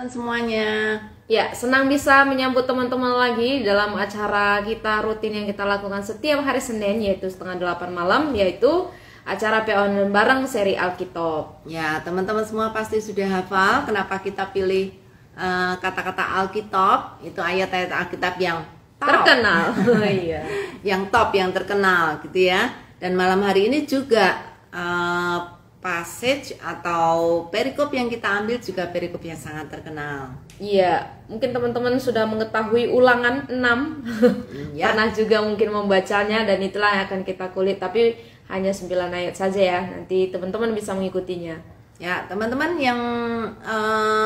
teman-teman semuanya. Ya, senang bisa menyambut teman-teman lagi dalam acara kita rutin yang kita lakukan setiap hari Senin, yaitu setengah 8 malam, yaitu acara PA Online bareng seri Alkitab. Ya, teman-teman semua pasti sudah hafal kenapa kita pilih kata-kata Alkitab, itu ayat-ayat Alkitab yang top. Terkenal. Iya. Yang top, yang terkenal gitu ya. Dan malam hari ini juga passage atau perikop yang kita ambil juga perikop yang sangat terkenal. Iya, mungkin teman-teman sudah mengetahui Ulangan 6 Ya. pernah juga mungkin membacanya, dan itulah yang akan kita kulik, tapi hanya 9 ayat saja ya. Nanti teman-teman bisa mengikutinya. Ya, teman-teman yang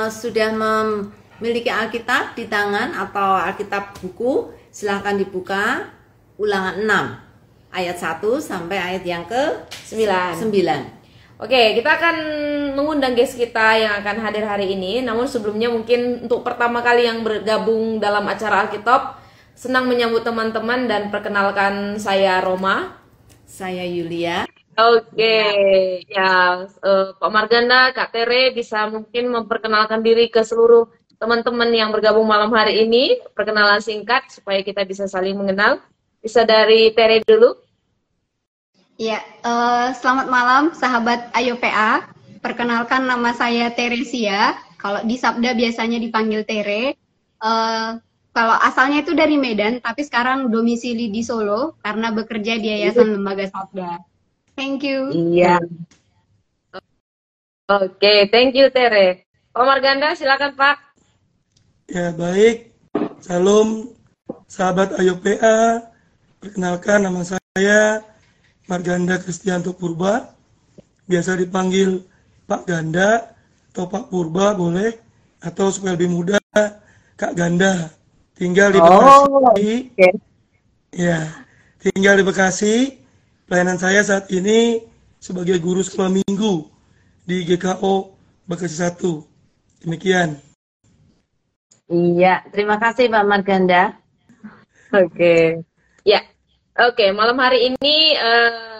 sudah memiliki Alkitab di tangan atau Alkitab buku, silahkan dibuka Ulangan 6 ayat 1 sampai ayat yang ke 9. Oke, kita akan mengundang guest kita yang akan hadir hari ini. Namun sebelumnya mungkin untuk pertama kali yang bergabung dalam acara Alkitab, senang menyambut teman-teman dan perkenalkan saya Roma. Saya Yulia. Oke, ya Pak Marganda, Kak Tere bisa mungkin memperkenalkan diri ke seluruh teman-teman yang bergabung malam hari ini. Perkenalan singkat supaya kita bisa saling mengenal. Bisa dari Tere dulu. Ya, selamat malam sahabat Ayo PA. Perkenalkan nama saya Teresia. Kalau di Sabda biasanya dipanggil Tere. Kalau asalnya itu dari Medan, tapi sekarang domisili di Solo karena bekerja di Yayasan Lembaga Sabda. Thank you. Iya. Oke, thank you Tere. Pak Marganda, silakan Pak. Ya baik, salam sahabat Ayo PA. Perkenalkan nama saya Marganda Kristianto Purba, biasa dipanggil Pak Ganda atau Pak Purba boleh, atau supaya lebih mudah Kak Ganda. Tinggal di Bekasi. Okay. Ya, tinggal di Bekasi. Pelayanan saya saat ini sebagai guru sekolah minggu di GKO Bekasi 1. Demikian. Iya, terima kasih Pak Marganda. Oke. Ya. Oke, malam hari ini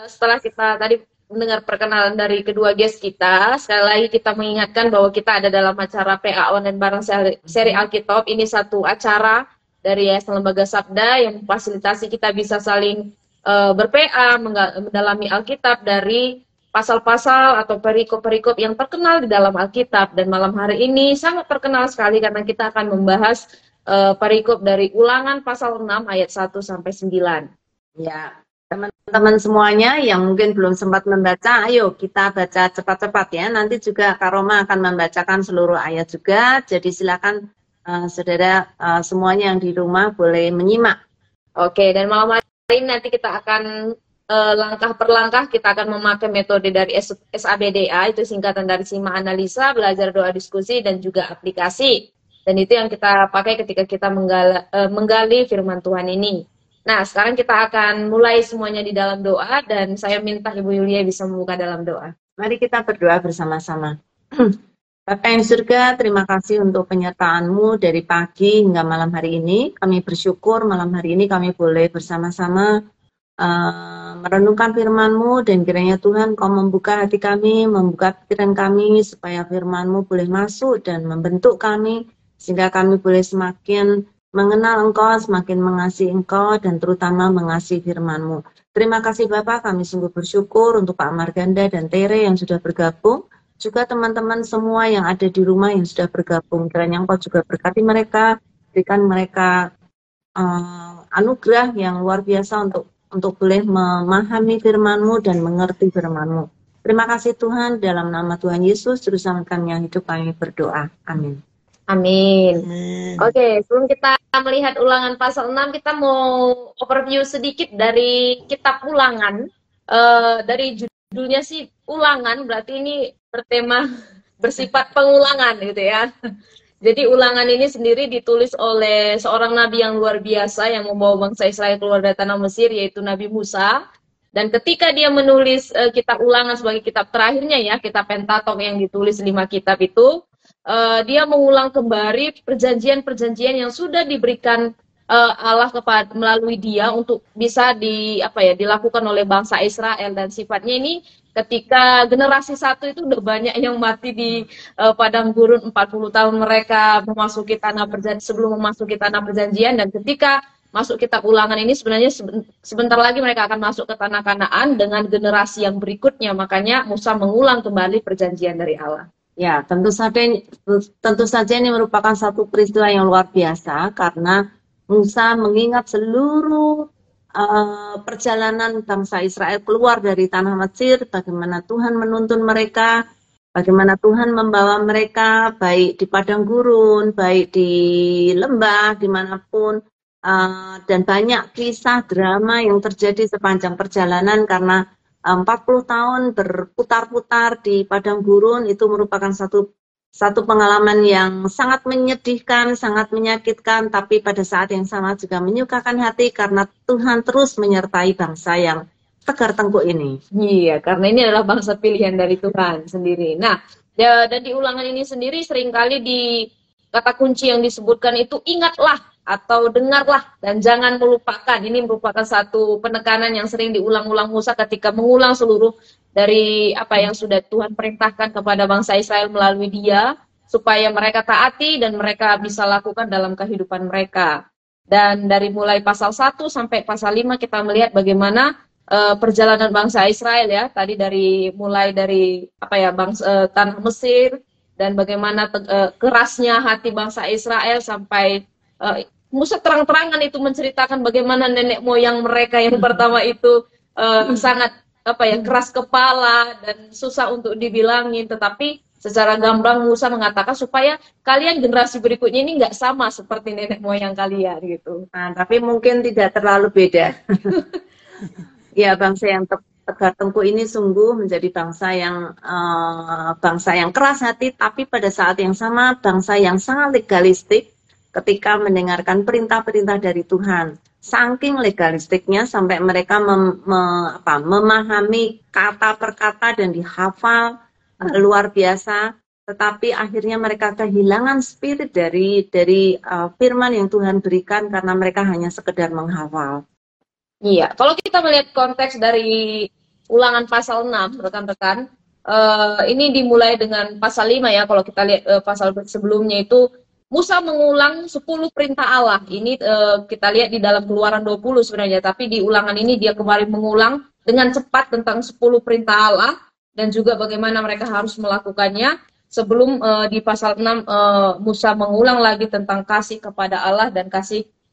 setelah kita tadi mendengar perkenalan dari kedua guest kita, sekali lagi kita mengingatkan bahwa kita ada dalam acara PA Online bareng seri Alkitab. Ini satu acara dari Yayasan Lembaga Sabda yang memfasilitasi kita bisa saling ber-PA, mendalami Alkitab dari pasal-pasal atau perikop-perikop yang terkenal di dalam Alkitab. Dan malam hari ini sangat terkenal sekali karena kita akan membahas perikop dari Ulangan pasal 6 ayat 1 sampai 9. Ya, teman-teman semuanya yang mungkin belum sempat membaca, ayo kita baca cepat-cepat ya. Nanti juga Kak Roma akan membacakan seluruh ayat juga. Jadi silakan saudara semuanya yang di rumah boleh menyimak. Oke, dan malam hari ini nanti kita akan langkah per langkah kita akan memakai metode dari SABDA, itu singkatan dari simak, analisa, belajar, doa, diskusi, dan juga aplikasi. Dan itu yang kita pakai ketika kita menggali firman Tuhan ini. Nah, sekarang kita akan mulai semuanya di dalam doa, dan saya minta Ibu Yulia bisa membuka dalam doa. Mari kita berdoa bersama-sama. Bapa yang surga, terima kasih untuk penyertaan-Mu dari pagi hingga malam hari ini. Kami bersyukur malam hari ini kami boleh bersama-sama merenungkan firman-Mu, dan kiranya Tuhan Kau membuka hati kami, membuka pikiran kami, supaya firman-Mu boleh masuk dan membentuk kami, sehingga kami boleh semakin mengenal Engkau, semakin mengasihi Engkau, dan terutama mengasihi firman-Mu. Terima kasih Bapak, kami sungguh bersyukur untuk Pak Marganda dan Tere yang sudah bergabung, juga teman-teman semua yang ada di rumah yang sudah bergabung. Kiranya Engkau juga berkati mereka, berikan mereka anugerah yang luar biasa untuk boleh memahami firman-Mu dan mengerti firman-Mu. Terima kasih Tuhan, dalam nama Tuhan Yesus, Juru Selamat kami yang hidup, kami berdoa. Amin. Amin. Amin. Oke, sebelum kita melihat Ulangan pasal 6, kita mau overview sedikit dari kitab Ulangan. Dari judulnya sih Ulangan, berarti ini bertema bersifat pengulangan gitu ya. Jadi Ulangan ini sendiri ditulis oleh seorang nabi yang luar biasa yang membawa bangsa Israel keluar dari tanah Mesir, yaitu Nabi Musa. Dan ketika dia menulis kitab Ulangan sebagai kitab terakhirnya ya, kitab Pentatok yang ditulis 5 kitab itu, dia mengulang kembali perjanjian-perjanjian yang sudah diberikan Allah melalui dia untuk bisa dilakukan oleh bangsa Israel, dan sifatnya ini ketika generasi satu itu udah banyak yang mati di padang gurun 40 tahun mereka memasuki tanah perjanjian, sebelum memasuki tanah perjanjian, dan ketika masuk kitab Ulangan ini sebenarnya sebentar lagi mereka akan masuk ke tanah Kanaan dengan generasi yang berikutnya. Makanya Musa mengulang kembali perjanjian dari Allah. Ya, tentu saja ini merupakan satu peristiwa yang luar biasa karena Musa mengingat seluruh perjalanan bangsa Israel keluar dari tanah Mesir, bagaimana Tuhan menuntun mereka, bagaimana Tuhan membawa mereka baik di padang gurun, baik di lembah, dimanapun, dan banyak kisah drama yang terjadi sepanjang perjalanan karena 40 tahun berputar-putar di padang gurun itu merupakan satu pengalaman yang sangat menyedihkan, sangat menyakitkan, tapi pada saat yang sama juga menyukakan hati karena Tuhan terus menyertai bangsa yang tegar tengkuk ini. Iya, karena ini adalah bangsa pilihan dari Tuhan sendiri. Nah, dan di Ulangan ini sendiri seringkali di kata kunci yang disebutkan itu ingatlah atau dengarlah dan jangan melupakan. Ini merupakan satu penekanan yang sering diulang-ulang Musa ketika mengulang seluruh dari apa yang sudah Tuhan perintahkan kepada bangsa Israel melalui dia, supaya mereka taati dan mereka bisa lakukan dalam kehidupan mereka. Dan dari mulai pasal 1 sampai pasal 5 kita melihat bagaimana perjalanan bangsa Israel ya, tadi mulai dari tanah Mesir, dan bagaimana kerasnya hati bangsa Israel sampai Musa terang-terangan itu menceritakan bagaimana nenek moyang mereka yang pertama itu sangat keras kepala dan susah untuk dibilangin, tetapi secara gamblang Musa mengatakan supaya kalian generasi berikutnya ini nggak sama seperti nenek moyang kalian gitu. Nah, tapi mungkin tidak terlalu beda. Ya, bangsa yang tegar tengkuk ini sungguh menjadi bangsa yang keras hati, tapi pada saat yang sama bangsa yang sangat legalistik ketika mendengarkan perintah-perintah dari Tuhan. Saking legalistiknya sampai mereka memahami kata per kata dan dihafal luar biasa, tetapi akhirnya mereka kehilangan spirit dari firman yang Tuhan berikan karena mereka hanya sekedar menghafal. Iya, kalau kita melihat konteks dari Ulangan pasal 6, rekan-rekan, ini dimulai dengan pasal 5 ya. Kalau kita lihat pasal sebelumnya itu Musa mengulang 10 perintah Allah. Ini kita lihat di dalam Keluaran 20 sebenarnya, tapi di Ulangan ini dia kembali mengulang dengan cepat tentang 10 perintah Allah dan juga bagaimana mereka harus melakukannya. Sebelum di pasal 6 Musa mengulang lagi tentang kasih kepada Allah dan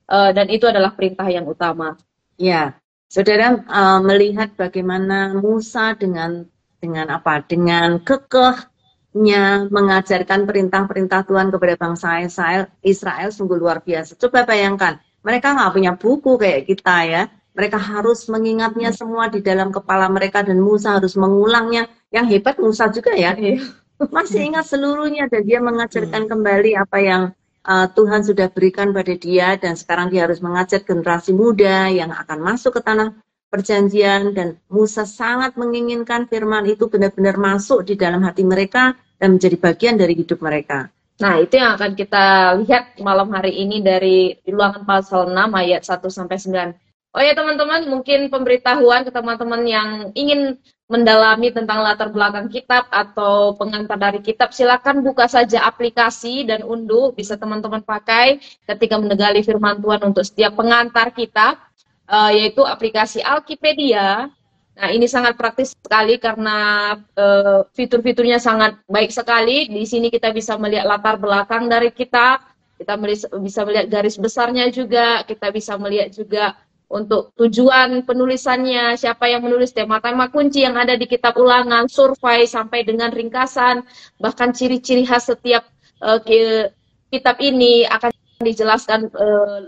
dan itu adalah perintah yang utama. Ya, saudara melihat bagaimana Musa dengan kekehnya mengajarkan perintah-perintah Tuhan kepada bangsa Israel sungguh luar biasa. Coba bayangkan, mereka nggak punya buku kayak kita ya. Mereka harus mengingatnya semua di dalam kepala mereka dan Musa harus mengulangnya. Yang hebat Musa juga ya, masih ingat seluruhnya dan dia mengajarkan kembali apa yang Tuhan sudah berikan pada dia, dan sekarang dia harus mengajar generasi muda yang akan masuk ke tanah perjanjian, dan Musa sangat menginginkan firman itu benar-benar masuk di dalam hati mereka dan menjadi bagian dari hidup mereka. Nah, itu yang akan kita lihat malam hari ini dari Ulangan pasal 6 ayat 1-9. Oh ya teman-teman, mungkin pemberitahuan ke teman-teman yang ingin mendalami tentang latar belakang kitab atau pengantar dari kitab, silakan buka saja aplikasi dan unduh, bisa teman-teman pakai ketika menggali firman Tuhan untuk setiap pengantar kitab, yaitu aplikasi Alkipedia. Nah, ini sangat praktis sekali karena fitur-fiturnya sangat baik sekali. Di sini kita bisa melihat latar belakang dari kitab, kita bisa melihat garis besarnya juga, kita bisa melihat juga untuk tujuan penulisannya, siapa yang menulis, tema-tema kunci yang ada di kitab Ulangan, survei sampai dengan ringkasan, bahkan ciri-ciri khas setiap kitab ini akan dijelaskan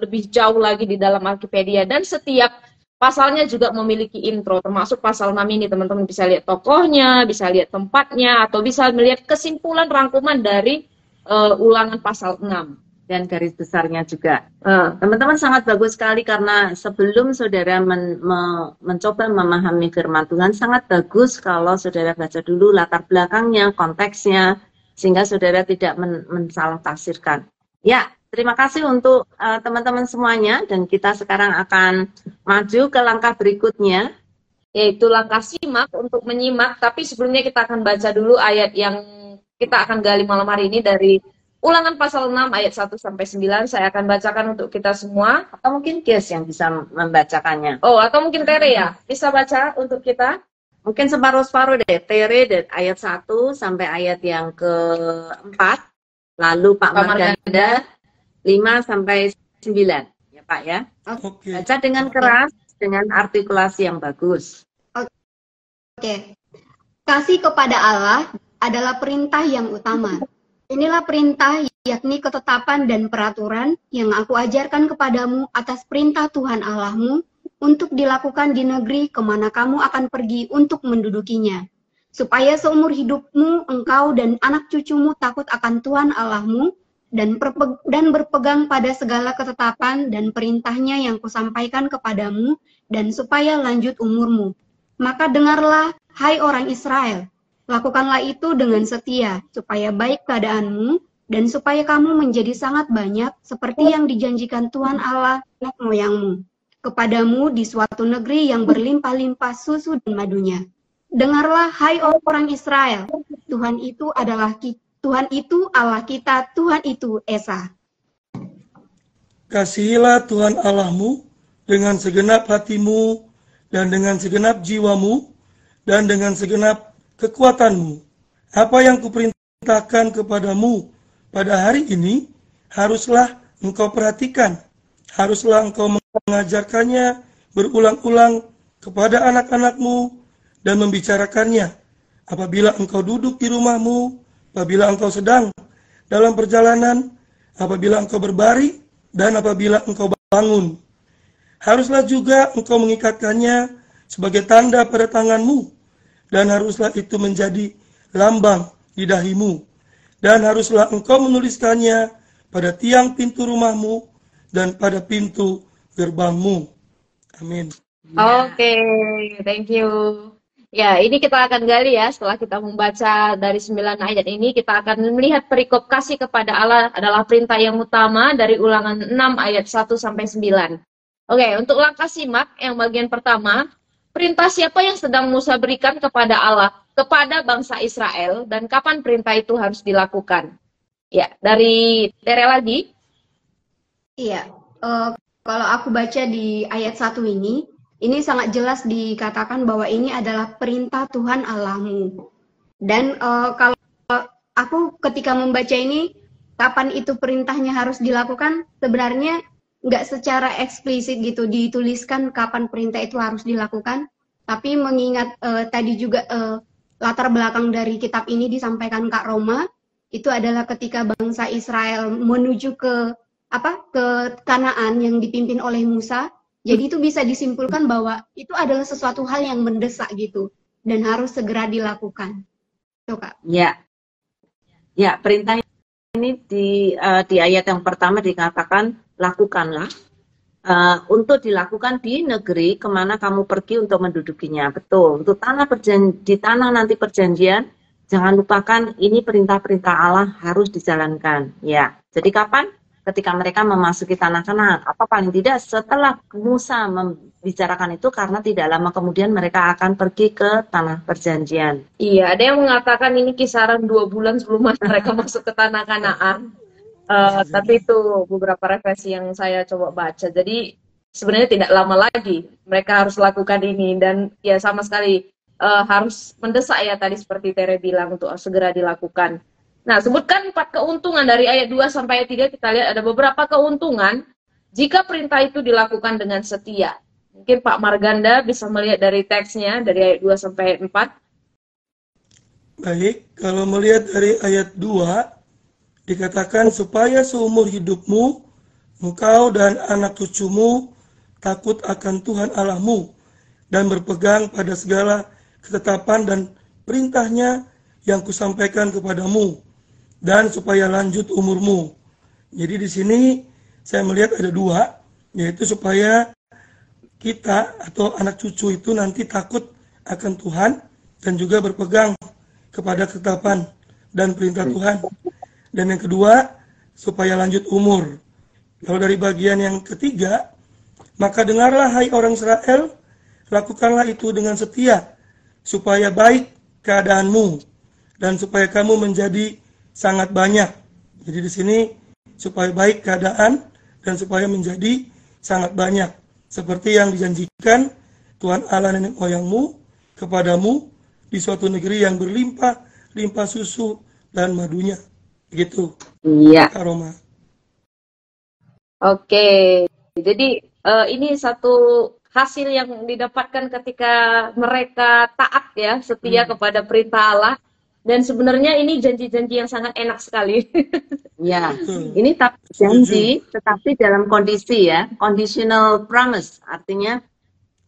lebih jauh lagi di dalam Alkipedia, dan setiap pasalnya juga memiliki intro, termasuk pasal 6 ini teman-teman bisa lihat tokohnya, bisa lihat tempatnya, atau bisa melihat kesimpulan rangkuman dari Ulangan pasal 6. Dan garis besarnya juga. Teman-teman sangat bagus sekali karena sebelum saudara mencoba memahami firman Tuhan, sangat bagus kalau saudara baca dulu latar belakangnya, konteksnya, sehingga saudara tidak mensalah tafsirkan. Ya, terima kasih untuk teman-teman semuanya, dan kita sekarang akan maju ke langkah berikutnya. yaitu langkah simak untuk menyimak. Tapi sebelumnya kita akan baca dulu ayat yang kita akan gali malam hari ini dari Ulangan pasal 6 ayat 1 sampai 9. Saya akan bacakan untuk kita semua. Atau mungkin Kies yang bisa membacakannya. Oh, atau mungkin Tere ya bisa baca untuk kita. Mungkin separuh-separuh deh. Tere dari ayat 1 sampai ayat yang keempat. Lalu Pak Marganda 5 sampai 9. Ya Pak ya. Oke. Baca dengan keras, dengan artikulasi yang bagus. Oke. Kasih kepada Allah adalah perintah yang utama. Inilah perintah, yakni ketetapan dan peraturan yang aku ajarkan kepadamu atas perintah Tuhan Allahmu untuk dilakukan di negeri kemana kamu akan pergi untuk mendudukinya. Supaya seumur hidupmu engkau dan anak cucumu takut akan Tuhan Allahmu dan berpegang pada segala ketetapan dan perintahnya yang kusampaikan kepadamu, dan supaya lanjut umurmu. Maka dengarlah, hai orang Israel, lakukanlah itu dengan setia, supaya baik keadaanmu, dan supaya kamu menjadi sangat banyak, seperti yang dijanjikan Tuhan Allah nenek moyangmu, kepadamu di suatu negeri yang berlimpah-limpah susu dan madunya. Dengarlah, hai orang Israel, Tuhan itu Allah kita, Tuhan itu Esa. Kasihilah Tuhan Allahmu dengan segenap hatimu, dan dengan segenap jiwamu, dan dengan segenap kekuatanmu. Apa yang kuperintahkan kepadamu pada hari ini, haruslah engkau perhatikan. Haruslah engkau mengajarkannya berulang-ulang kepada anak-anakmu dan membicarakannya. Apabila engkau duduk di rumahmu, apabila engkau sedang dalam perjalanan, apabila engkau berbaring, dan apabila engkau bangun. Haruslah juga engkau mengikatkannya sebagai tanda pada tanganmu, dan haruslah itu menjadi lambang di dahimu. Dan haruslah engkau menuliskannya pada tiang pintu rumahmu dan pada pintu gerbangmu. Amin. Oke, thank you. Ya, ini kita akan gali ya, setelah kita membaca dari 9 ayat ini, kita akan melihat perikop kasih kepada Allah adalah perintah yang utama dari Ulangan 6 ayat 1 sampai 9. Oke, untuk langkah simak yang bagian pertama, perintah siapa yang sedang Musa berikan kepada Allah, kepada bangsa Israel, dan kapan perintah itu harus dilakukan? Ya, dari Tere lagi. Iya, kalau aku baca di ayat 1 ini sangat jelas dikatakan bahwa ini adalah perintah Tuhan Allahmu. Dan kalau aku ketika membaca ini, kapan itu perintahnya harus dilakukan, sebenarnya nggak secara eksplisit gitu dituliskan kapan perintah itu harus dilakukan, tapi mengingat tadi juga latar belakang dari kitab ini disampaikan Kak Roma, itu adalah ketika bangsa Israel menuju ke Kanaan yang dipimpin oleh Musa. Jadi itu bisa disimpulkan bahwa itu adalah sesuatu hal yang mendesak gitu dan harus segera dilakukan. Tuh Kak. Ya, ya perintah ini di ayat yang pertama dikatakan lakukanlah untuk dilakukan di negeri kemana kamu pergi untuk mendudukinya. Betul. Untuk di tanah nanti perjanjian, jangan lupakan ini perintah-perintah Allah harus dijalankan. Ya. Jadi kapan? Ketika mereka memasuki tanah Kanaan, apa paling tidak setelah Musa membicarakan itu, karena tidak lama kemudian mereka akan pergi ke tanah perjanjian. Iya, ada yang mengatakan ini kisaran 2 bulan sebelum mereka masuk ke tanah Kanaan. Tapi itu beberapa referensi yang saya coba baca. Jadi sebenarnya tidak lama lagi mereka harus lakukan ini, dan ya sama sekali harus mendesak ya tadi seperti Tere bilang untuk segera dilakukan. Nah, sebutkan 4 keuntungan dari ayat 2 sampai ayat 3, kita lihat ada beberapa keuntungan jika perintah itu dilakukan dengan setia. Mungkin Pak Marganda bisa melihat dari teksnya, dari ayat 2 sampai ayat 4. Baik, kalau melihat dari ayat 2, dikatakan supaya seumur hidupmu, engkau dan anak cucumu takut akan Tuhan Allahmu, dan berpegang pada segala ketetapan dan perintahnya yang kusampaikan kepadamu, dan supaya lanjut umurmu. Jadi di sini saya melihat ada 2, yaitu supaya kita atau anak cucu itu nanti takut akan Tuhan dan juga berpegang kepada ketetapan dan perintah Tuhan. Dan yang kedua, supaya lanjut umur. Kalau dari bagian yang ketiga, maka dengarlah hai orang Israel, lakukanlah itu dengan setia, supaya baik keadaanmu, dan supaya kamu menjadi sangat banyak. Jadi di sini, supaya baik keadaan, dan supaya menjadi sangat banyak. Seperti yang dijanjikan Tuhan Allah nenek moyangmu kepadamu di suatu negeri yang berlimpah susu dan madunya. Begitu, Iya. Kak Roma. Oke. Jadi ini satu hasil yang didapatkan ketika mereka taat ya, setia kepada perintah Allah. Dan sebenarnya ini janji-janji yang sangat enak sekali. Ya, ini janji tetapi dalam kondisi ya, conditional promise. Artinya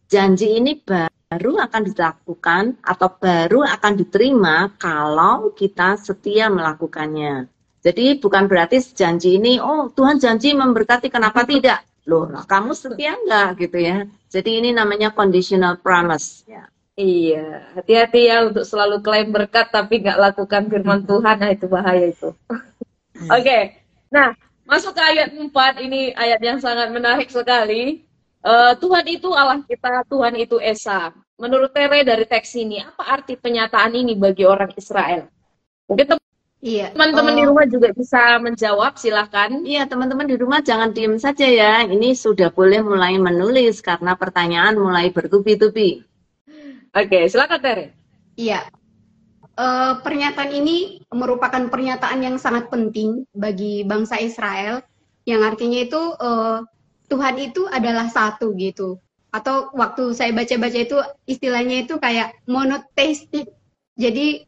janji ini baru akan dilakukan atau baru akan diterima kalau kita setia melakukannya. Jadi bukan berarti janji ini, oh Tuhan janji memberkati, kenapa tidak? Loh, kamu setia enggak gitu ya. Jadi ini namanya conditional promise. Ya. Iya, hati-hati ya untuk selalu klaim berkat tapi nggak lakukan firman Tuhan, nah itu bahaya itu. Oke, nah masuk ke ayat 4, ini ayat yang sangat menarik sekali. Tuhan itu Allah kita, Tuhan itu Esa. Menurut Tere dari teks ini, apa arti pernyataan ini bagi orang Israel? Mungkin teman-teman di rumah juga bisa menjawab, silahkan. Iya, teman-teman di rumah jangan diem saja ya. Ini sudah boleh mulai menulis karena pertanyaan mulai bertubi-tubi. Oke, silakan Tere. Iya, pernyataan ini merupakan pernyataan yang sangat penting bagi bangsa Israel, yang artinya itu Tuhan itu adalah satu gitu. Atau waktu saya baca-baca itu istilahnya itu kayak monoteistik. Jadi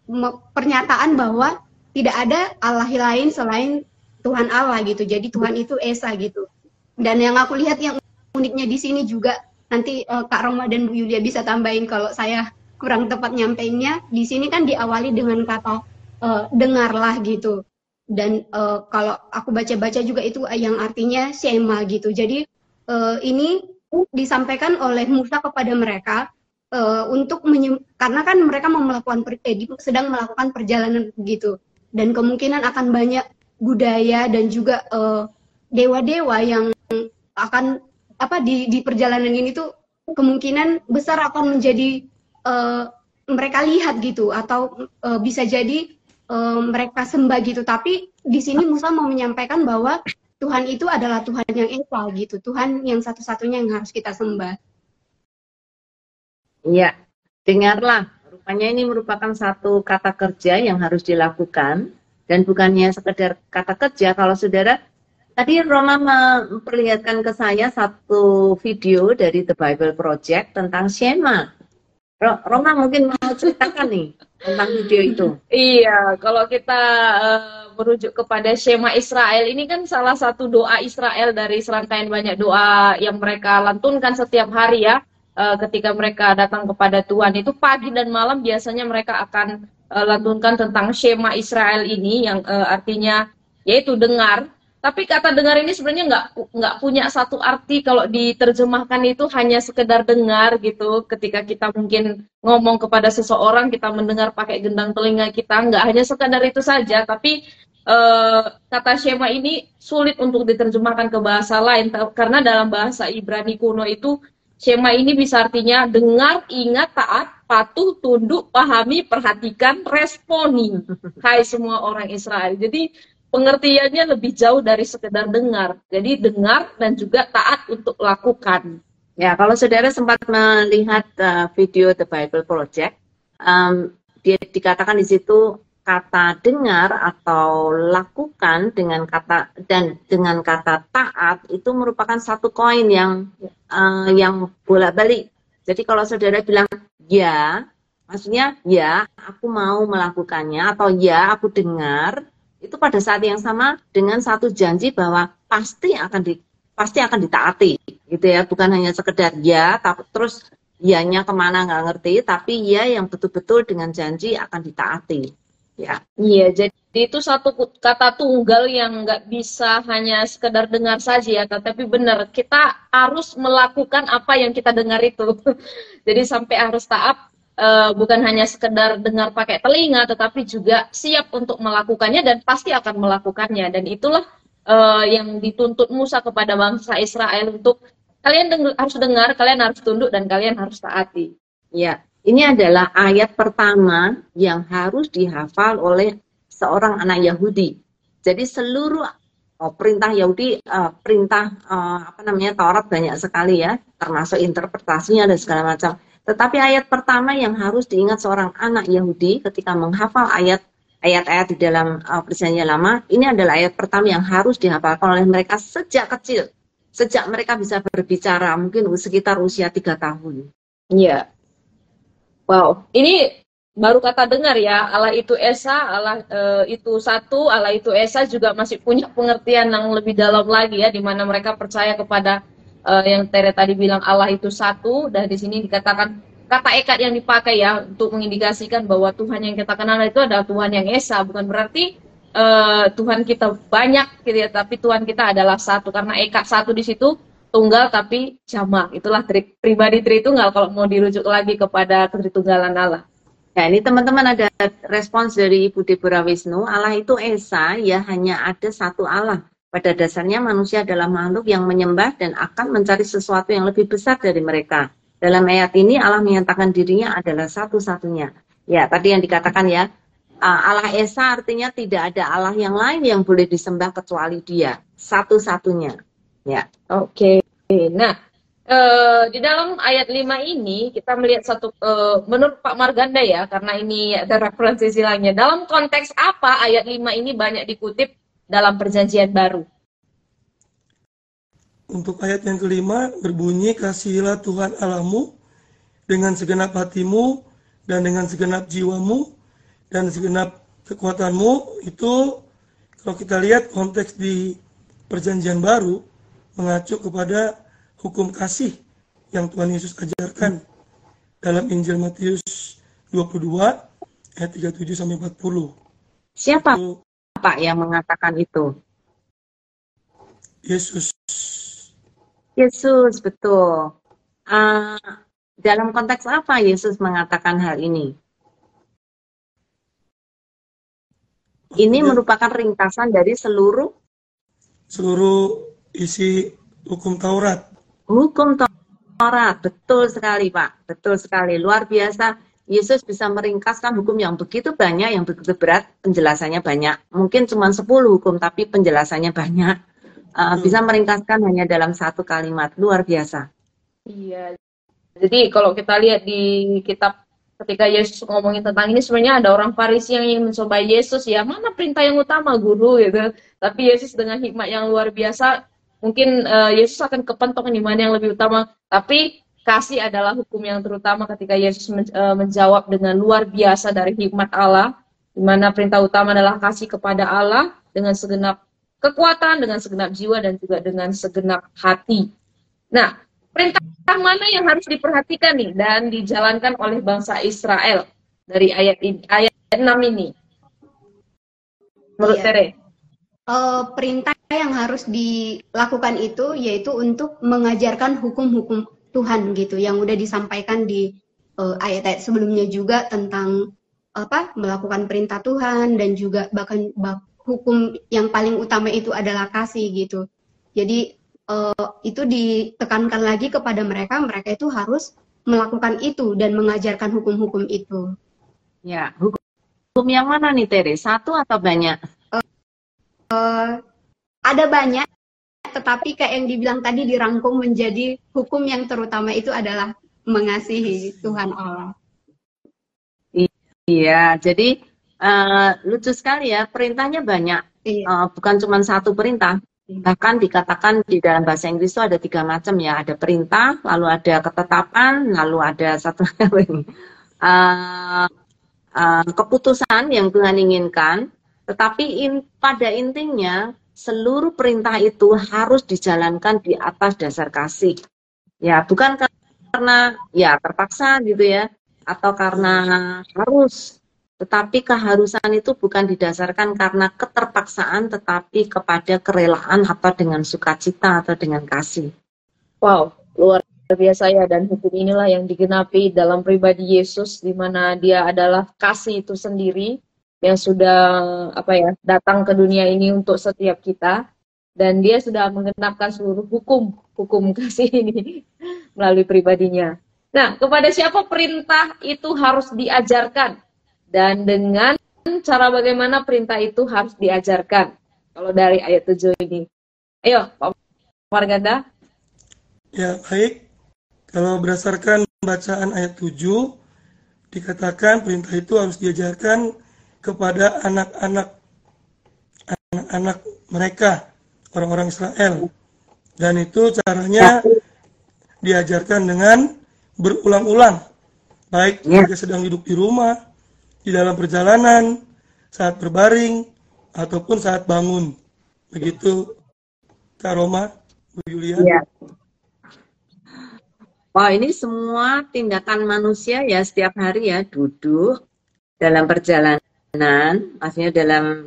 pernyataan bahwa tidak ada Allah lain selain Tuhan Allah gitu. Jadi Tuhan itu Esa gitu. Dan yang aku lihat yang uniknya di sini juga, nanti Kak Roma dan Bu Yulia bisa tambahin kalau saya kurang tepat nyampeinnya. Di sini kan diawali dengan kata dengarlah gitu. Dan kalau aku baca-baca juga itu yang artinya Shema gitu. Jadi ini disampaikan oleh Musa kepada mereka untuk karena kan mereka sedang melakukan perjalanan begitu. Dan kemungkinan akan banyak budaya dan juga dewa-dewa yang akan di perjalanan ini tuh kemungkinan besar akan menjadi mereka lihat gitu, atau bisa jadi mereka sembah gitu. Tapi di sini Musa mau menyampaikan bahwa Tuhan itu adalah Tuhan yang Esa gitu, Tuhan yang satu-satunya yang harus kita sembah. Iya, dengarlah. Rupanya ini merupakan satu kata kerja yang harus dilakukan dan bukannya sekedar kata kerja. Kalau saudara tadi Roma memperlihatkan ke saya satu video dari The Bible Project tentang Shema. Roma mungkin mau ceritakan nih tentang video itu. Iya, kalau kita merujuk kepada Shema Israel, ini kan salah satu doa Israel dari serangkaian banyak doa yang mereka lantunkan setiap hari ya. Ketika mereka datang kepada Tuhan, itu pagi dan malam biasanya mereka akan lantunkan tentang Shema Israel ini, yang artinya yaitu dengar. Tapi kata dengar ini sebenarnya nggak punya satu arti kalau diterjemahkan itu hanya sekedar dengar gitu. Ketika kita mungkin ngomong kepada seseorang, kita mendengar pakai gendang telinga kita, nggak hanya sekedar itu saja. Tapi kata Shema ini sulit untuk diterjemahkan ke bahasa lain, karena dalam bahasa Ibrani kuno itu Shema ini bisa artinya dengar, ingat, taat, patuh, tunduk, pahami, perhatikan, responi. Hai semua orang Israel. Jadi pengertiannya lebih jauh dari sekedar dengar. Jadi dengar dan juga taat untuk lakukan. Ya, kalau saudara sempat melihat video The Bible Project, dia dikatakan di situ kata dengar atau lakukan dengan kata taat itu merupakan satu koin yang bolak-balik. Jadi kalau saudara bilang ya, maksudnya ya aku mau melakukannya, atau ya aku dengar, itu pada saat yang sama dengan satu janji bahwa pasti akan ditaati, gitu ya. Bukan hanya sekedar ya, terus yanya kemana nggak ngerti, tapi ya yang betul-betul dengan janji akan ditaati. Ya. Iya, jadi itu satu kata tunggal yang nggak bisa hanya sekedar dengar saja ya, tapi benar kita harus melakukan apa yang kita dengar itu. Jadi sampai harus taat, bukan hanya sekedar dengar pakai telinga, tetapi juga siap untuk melakukannya dan pasti akan melakukannya. Dan itulah yang dituntut Musa kepada bangsa Israel untuk harus dengar, kalian harus tunduk, dan kalian harus taati. Ya, ini adalah ayat pertama yang harus dihafal oleh seorang anak Yahudi. Jadi seluruh perintah Yahudi, Taurat banyak sekali ya, termasuk interpretasinya dan segala macam. Tetapi ayat pertama yang harus diingat seorang anak Yahudi ketika menghafal ayat-ayat di dalam Perjanjian Lama, ini adalah ayat pertama yang harus dihafalkan oleh mereka sejak kecil. Sejak mereka bisa berbicara, mungkin sekitar usia 3 tahun. Iya. Wow, ini baru kata dengar ya, Allah itu Esa, Allah itu satu, Allah itu Esa juga masih punya pengertian yang lebih dalam lagi ya, di mana mereka percaya kepada yang Tere tadi bilang Allah itu satu, dan di sini dikatakan kata ekad yang dipakai ya untuk mengindikasikan bahwa Tuhan yang kita kenal itu adalah Tuhan yang Esa, bukan berarti Tuhan kita banyak gitu ya, tapi Tuhan kita adalah satu, karena ekad satu di situ tunggal tapi jamak. Itulah pribadi Tritunggal kalau mau dirujuk lagi kepada ketritunggalan Allah. Ya, ini teman-teman ada respons dari Ibu Deborah Wisnu. Allah itu Esa, ya hanya ada satu Allah. Pada dasarnya manusia adalah makhluk yang menyembah dan akan mencari sesuatu yang lebih besar dari mereka. Dalam ayat ini Allah menyatakan dirinya adalah satu-satunya. Ya, tadi yang dikatakan ya, Allah Esa artinya tidak ada Allah yang lain yang boleh disembah kecuali Dia, satu-satunya. Ya, oke. Nah, di dalam ayat 5 ini kita melihat satu, menurut Pak Marganda ya, karena ini ada referensi silangnya. Dalam konteks apa ayat 5 ini banyak dikutip dalam Perjanjian Baru? Untuk ayat yang kelima berbunyi, kasihilah Tuhan Allahmu dengan segenap hatimu dan dengan segenap jiwamu dan segenap kekuatanmu. Itu kalau kita lihat konteks di Perjanjian Baru mengacu kepada hukum kasih yang Tuhan Yesus ajarkan dalam Injil Matius 22 ayat 37 sampai 40. Siapa Pak yang mengatakan itu? Yesus. Yesus, betul. Dalam konteks apa Yesus mengatakan hal ini? Ini merupakan ringkasan dari seluruh isi hukum Taurat. Hukum Taurat, betul sekali Pak, betul sekali, luar biasa. Yesus bisa meringkaskan hukum yang begitu banyak, yang begitu berat, penjelasannya banyak. Mungkin cuma 10 hukum, tapi penjelasannya banyak. Bisa meringkaskan hanya dalam satu kalimat, luar biasa. Iya, jadi kalau kita lihat di kitab ketika Yesus ngomongin tentang ini, sebenarnya ada orang Farisi yang ingin mencoba Yesus, ya mana perintah yang utama guru gitu. Tapi Yesus dengan hikmat yang luar biasa, mungkin Yesus akan kepentok di mana yang lebih utama. Tapi kasih adalah hukum yang terutama ketika Yesus menjawab dengan luar biasa dari hikmat Allah, di mana perintah utama adalah kasih kepada Allah dengan segenap kekuatan, dengan segenap jiwa, dan juga dengan segenap hati. Nah, perintah mana yang harus diperhatikan nih dan dijalankan oleh bangsa Israel dari ayat 6 ini? Menurut Tere? Perintah yang harus dilakukan itu yaitu untuk mengajarkan hukum-hukum Tuhan gitu, yang udah disampaikan di ayat-ayat sebelumnya juga tentang melakukan perintah Tuhan, dan juga bahkan hukum yang paling utama itu adalah kasih gitu. Jadi itu ditekankan lagi kepada mereka itu harus melakukan itu dan mengajarkan hukum-hukum itu. Ya, hukum yang mana nih Tere? Satu atau banyak? Ada banyak, tetapi kayak yang dibilang tadi dirangkum menjadi hukum yang terutama itu adalah mengasihi Tuhan Allah. Iya, jadi lucu sekali ya, perintahnya banyak. Iya. Bukan cuma satu perintah. Bahkan dikatakan di dalam bahasa Inggris itu ada 3 macam ya, ada perintah, lalu ada ketetapan, lalu ada satu keputusan yang Tuhan inginkan. Tetapi pada intinya seluruh perintah itu harus dijalankan di atas dasar kasih. Ya, bukan karena ya terpaksa gitu ya, atau karena harus. Tetapi keharusan itu bukan didasarkan karena keterpaksaan, tetapi kepada kerelaan atau dengan sukacita atau dengan kasih. Wow, luar biasa ya, dan hukum inilah yang digenapi dalam pribadi Yesus, di mana Dia adalah kasih itu sendiri yang sudah datang ke dunia ini untuk setiap kita. dan dia sudah menggenapkan seluruh hukum kasih ini melalui pribadinya. Nah, kepada siapa perintah itu harus diajarkan dan dengan cara bagaimana perintah itu harus diajarkan? Kalau dari ayat 7 ini. Ayo, Pak Marganda. Ya, baik. Kalau berdasarkan bacaan ayat 7, dikatakan perintah itu harus diajarkan kepada anak-anak mereka, orang-orang Israel. Dan itu caranya diajarkan dengan berulang-ulang. Baik ketika sedang duduk di rumah, di dalam perjalanan, saat berbaring, ataupun saat bangun. Begitu, Kak Roma, Bu Yulia. Ya. Wah, ini semua tindakan manusia ya setiap hari ya, duduk dalam perjalanan, maksudnya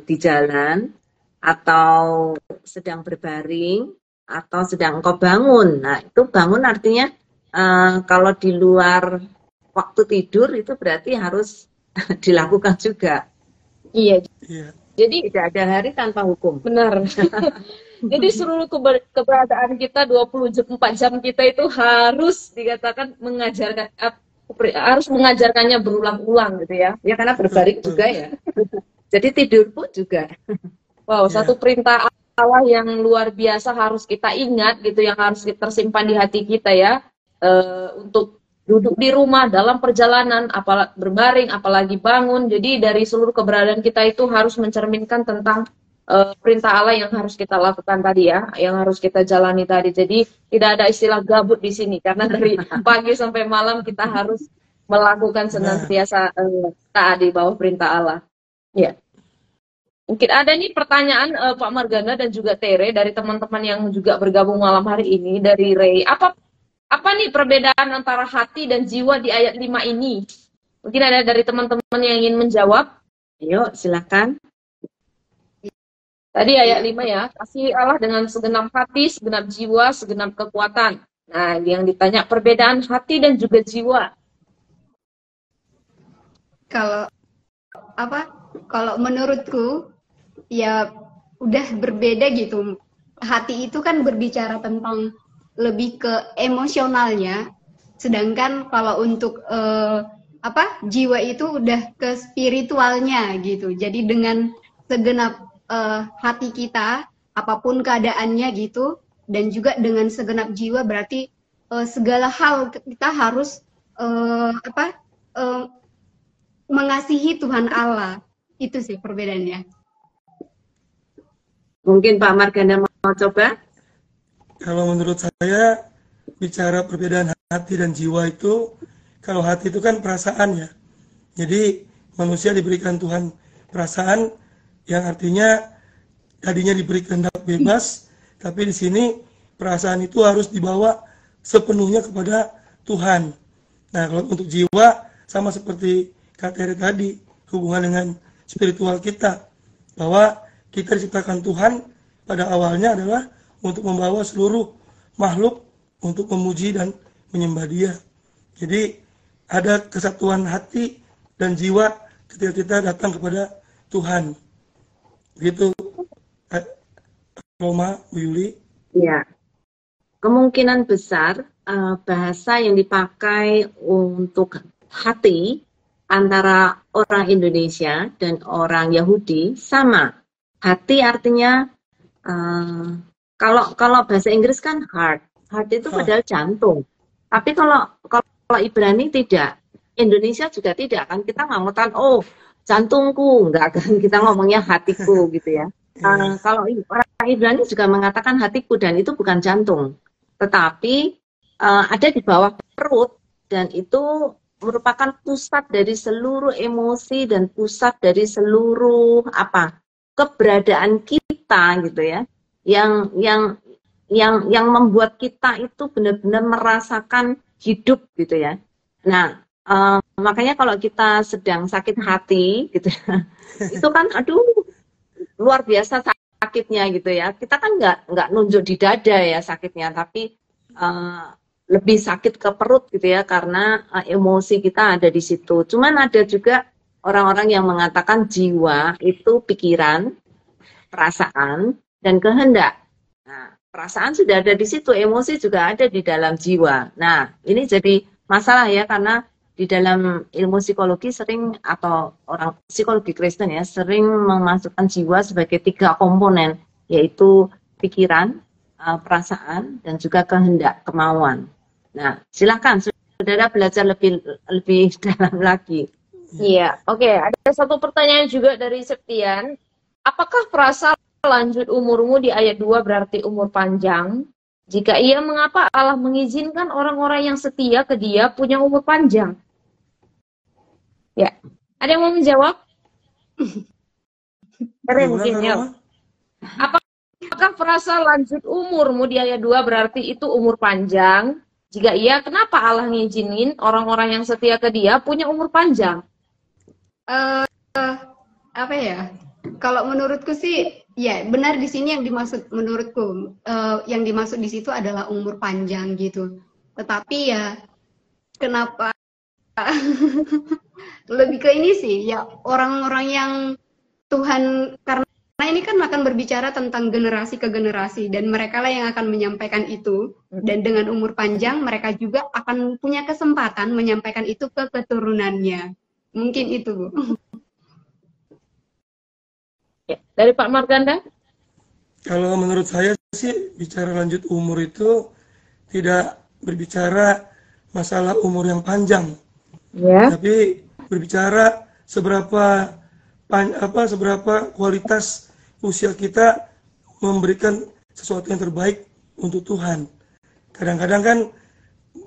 di jalan, atau sedang berbaring, atau sedang engkau bangun. Nah, itu bangun artinya kalau di luar waktu tidur itu berarti harus dilakukan juga. Iya. Jadi tidak ada hari tanpa hukum. Benar. Jadi seluruh keberadaan kita 24 jam kita itu harus dikatakan harus mengajarkannya berulang-ulang gitu ya. Ya karena berbaring juga ya. Jadi tidur pun juga. Wow, satu perintah Allah yang luar biasa harus kita ingat gitu, yang harus tersimpan di hati kita ya. Untuk duduk di rumah, dalam perjalanan, berbaring, apalagi bangun. Jadi dari seluruh keberadaan kita itu harus mencerminkan tentang perintah Allah yang harus kita lakukan tadi ya, yang harus kita jalani tadi. Jadi tidak ada istilah gabut di sini, karena dari pagi sampai malam kita harus melakukan senantiasa taat di bawah perintah Allah. Ya. Mungkin ada nih pertanyaan Pak Marganda dan juga Tere dari teman-teman yang juga bergabung malam hari ini, dari Ray. Apa nih perbedaan antara hati dan jiwa di ayat 5 ini? Mungkin ada dari teman-teman yang ingin menjawab. Ayo, silakan. Tadi ayat 5 ya, kasih Allah dengan segenap hati, segenap jiwa, segenap kekuatan. Nah, yang ditanya perbedaan hati dan juga jiwa. Kalau menurutku ya udah berbeda gitu. Hati itu kan berbicara tentang lebih ke emosionalnya, sedangkan kalau untuk jiwa itu udah ke spiritualnya gitu. Jadi dengan segenap hati kita, apapun keadaannya gitu, dan juga dengan segenap jiwa berarti segala hal kita harus mengasihi Tuhan Allah. Itu sih perbedaannya. Mungkin Pak Marganda mau coba? Kalau menurut saya, bicara perbedaan hati dan jiwa itu, kalau hati itu kan perasaan ya. Jadi manusia diberikan Tuhan perasaan yang artinya tadinya diberi kehendak bebas, tapi di sini perasaan itu harus dibawa sepenuhnya kepada Tuhan. Nah, kalau untuk jiwa sama seperti Kak Tere tadi, hubungan dengan spiritual kita, bahwa kita diciptakan Tuhan pada awalnya adalah untuk membawa seluruh makhluk untuk memuji dan menyembah Dia. Jadi ada kesatuan hati dan jiwa ketika kita datang kepada Tuhan. Gitu, Roma, Bu Yuli. Ya, kemungkinan besar bahasa yang dipakai untuk hati antara orang Indonesia dan orang Yahudi sama. Hati artinya kalau bahasa Inggris kan heart itu padahal jantung. Tapi kalau Ibrani tidak, Indonesia juga tidak kan, kita nggak ngomongkan jantungku, enggak kan, kita ngomongnya hatiku gitu ya. Kalau orang Ibrani juga mengatakan hatiku, dan itu bukan jantung, tetapi ada di bawah perut, dan itu merupakan pusat dari seluruh emosi dan pusat dari seluruh keberadaan kita gitu ya, yang membuat kita itu benar-benar merasakan hidup gitu ya. Nah, makanya kalau kita sedang sakit hati gitu ya, itu kan luar biasa sakitnya gitu ya. Kita kan nggak nunjuk di dada ya sakitnya, tapi lebih sakit ke perut gitu ya, karena emosi kita ada di situ. Cuman ada juga orang-orang yang mengatakan jiwa itu pikiran, perasaan, dan kehendak. perasaan sudah ada di situ, emosi juga ada di dalam jiwa. Nah, ini jadi masalah ya, karena di dalam ilmu psikologi sering, atau orang psikologi Kristen ya, sering memasukkan jiwa sebagai 3 komponen, yaitu pikiran, perasaan, dan juga kehendak, kemauan. Nah, silakan saudara belajar lebih dalam lagi. Iya, oke. Ada satu pertanyaan juga dari Septian. Apakah frasa lanjut umurmu di ayat 2 berarti umur panjang? Jika iya, mengapa Allah mengizinkan orang-orang yang setia ke Dia punya umur panjang? Ya, ada yang mau menjawab? Mungkin ya. Apakah frasa lanjut umurmu di ayat 2 berarti itu umur panjang? Jika iya, kenapa Allah ngizinin orang-orang yang setia ke Dia punya umur panjang? Apa ya? Kalau menurutku sih, ya benar di sini yang dimaksud menurutku, yang dimaksud di situ adalah umur panjang gitu. Tetapi ya, kenapa? Lebih ke ini sih, ya orang-orang yang Tuhan, karena ini kan akan berbicara tentang generasi ke generasi, dan mereka lah yang akan menyampaikan itu. Dan dengan umur panjang, mereka juga akan punya kesempatan menyampaikan itu ke keturunannya. Mungkin itu, Bu. Ya, dari Pak Marganda? Kalau menurut saya sih, bicara lanjut umur itu tidak berbicara masalah umur yang panjang, tapi berbicara seberapa kualitas usia kita memberikan sesuatu yang terbaik untuk Tuhan. Kadang-kadang kan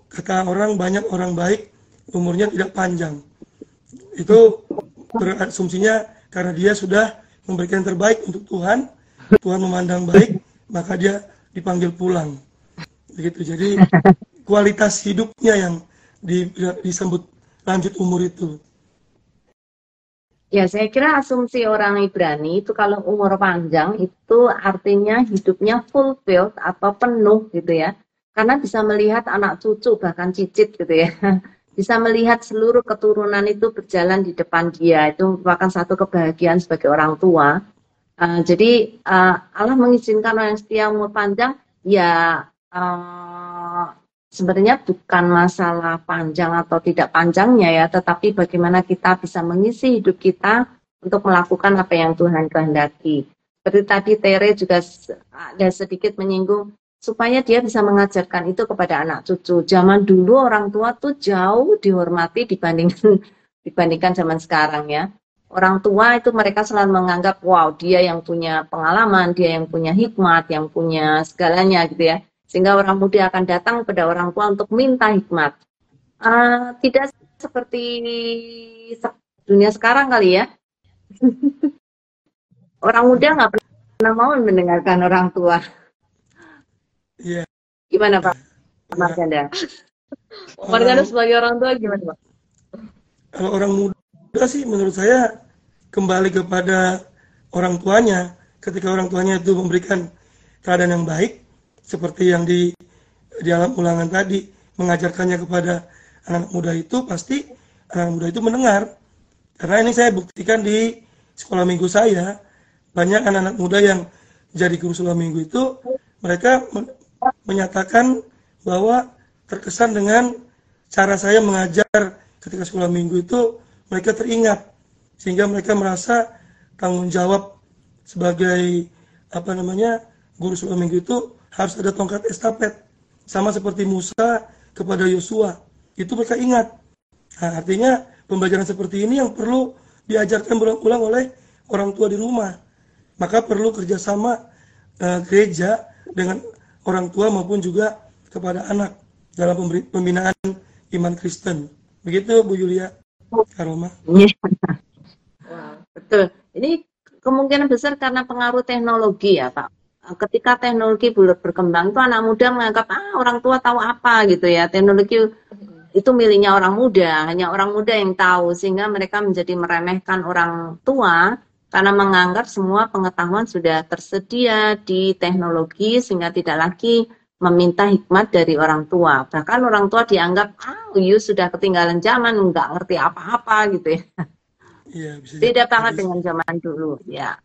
kata orang, banyak orang baik umurnya tidak panjang. Itu berasumsinya karena dia sudah memberikan yang terbaik untuk Tuhan, Tuhan memandang baik, maka dia dipanggil pulang. Begitu. Jadi kualitas hidupnya yang disebut lanjut umur itu. Ya, saya kira asumsi orang Ibrani itu kalau umur panjang itu artinya hidupnya fulfilled atau penuh gitu ya. Karena bisa melihat anak cucu, bahkan cicit gitu ya. Bisa melihat seluruh keturunan itu berjalan di depan dia. Itu merupakan satu kebahagiaan sebagai orang tua. Jadi Allah mengizinkan orang yang setia umur panjang, ya sebenarnya bukan masalah panjang atau tidak panjangnya ya, tetapi bagaimana kita bisa mengisi hidup kita untuk melakukan apa yang Tuhan kehendaki. Seperti tadi Tere juga ada sedikit menyinggung, supaya dia bisa mengajarkan itu kepada anak cucu. Zaman dulu orang tua tuh jauh dihormati dibandingkan zaman sekarang ya. Orang tua itu mereka selalu menganggap, wow, dia yang punya pengalaman, dia yang punya hikmat, yang punya segalanya gitu ya. Sehingga orang muda akan datang kepada orang tua untuk minta hikmat. Tidak seperti dunia sekarang kali ya. Orang muda nggak pernah mau mendengarkan orang tua. Iya. Gimana Pak Marganda? Marganda sebagai orang tua gimana Pak? Kalau orang muda sih menurut saya kembali kepada orang tuanya. Ketika orang tuanya itu memberikan keadaan yang baik, seperti yang di dalam ulangan tadi, mengajarkannya kepada anak muda itu, pasti anak muda itu mendengar. Karena ini saya buktikan di sekolah minggu saya, banyak anak-anak muda yang jadi guru sekolah minggu itu, mereka menyatakan bahwa terkesan dengan cara saya mengajar ketika sekolah minggu itu, mereka teringat, sehingga mereka merasa tanggung jawab sebagai guru sekolah minggu itu harus ada tongkat estafet, sama seperti Musa kepada Yosua. Itu mereka ingat. Nah, artinya pembelajaran seperti ini yang perlu diajarkan berulang-ulang oleh orang tua di rumah. Maka perlu kerjasama gereja dengan orang tua maupun juga kepada anak dalam pembinaan iman Kristen. Begitu Bu Yulia, Karoma. Wow, betul. Ini kemungkinan besar karena pengaruh teknologi ya Pak. Ketika teknologi berkembang itu anak muda menganggap orang tua tahu apa gitu ya. Teknologi itu miliknya orang muda, hanya orang muda yang tahu, sehingga mereka menjadi meremehkan orang tua karena menganggap semua pengetahuan sudah tersedia di teknologi sehingga tidak lagi meminta hikmat dari orang tua. Bahkan orang tua dianggap, you sudah ketinggalan zaman, nggak ngerti apa-apa gitu ya. Iya, beda banget dengan zaman dulu ya.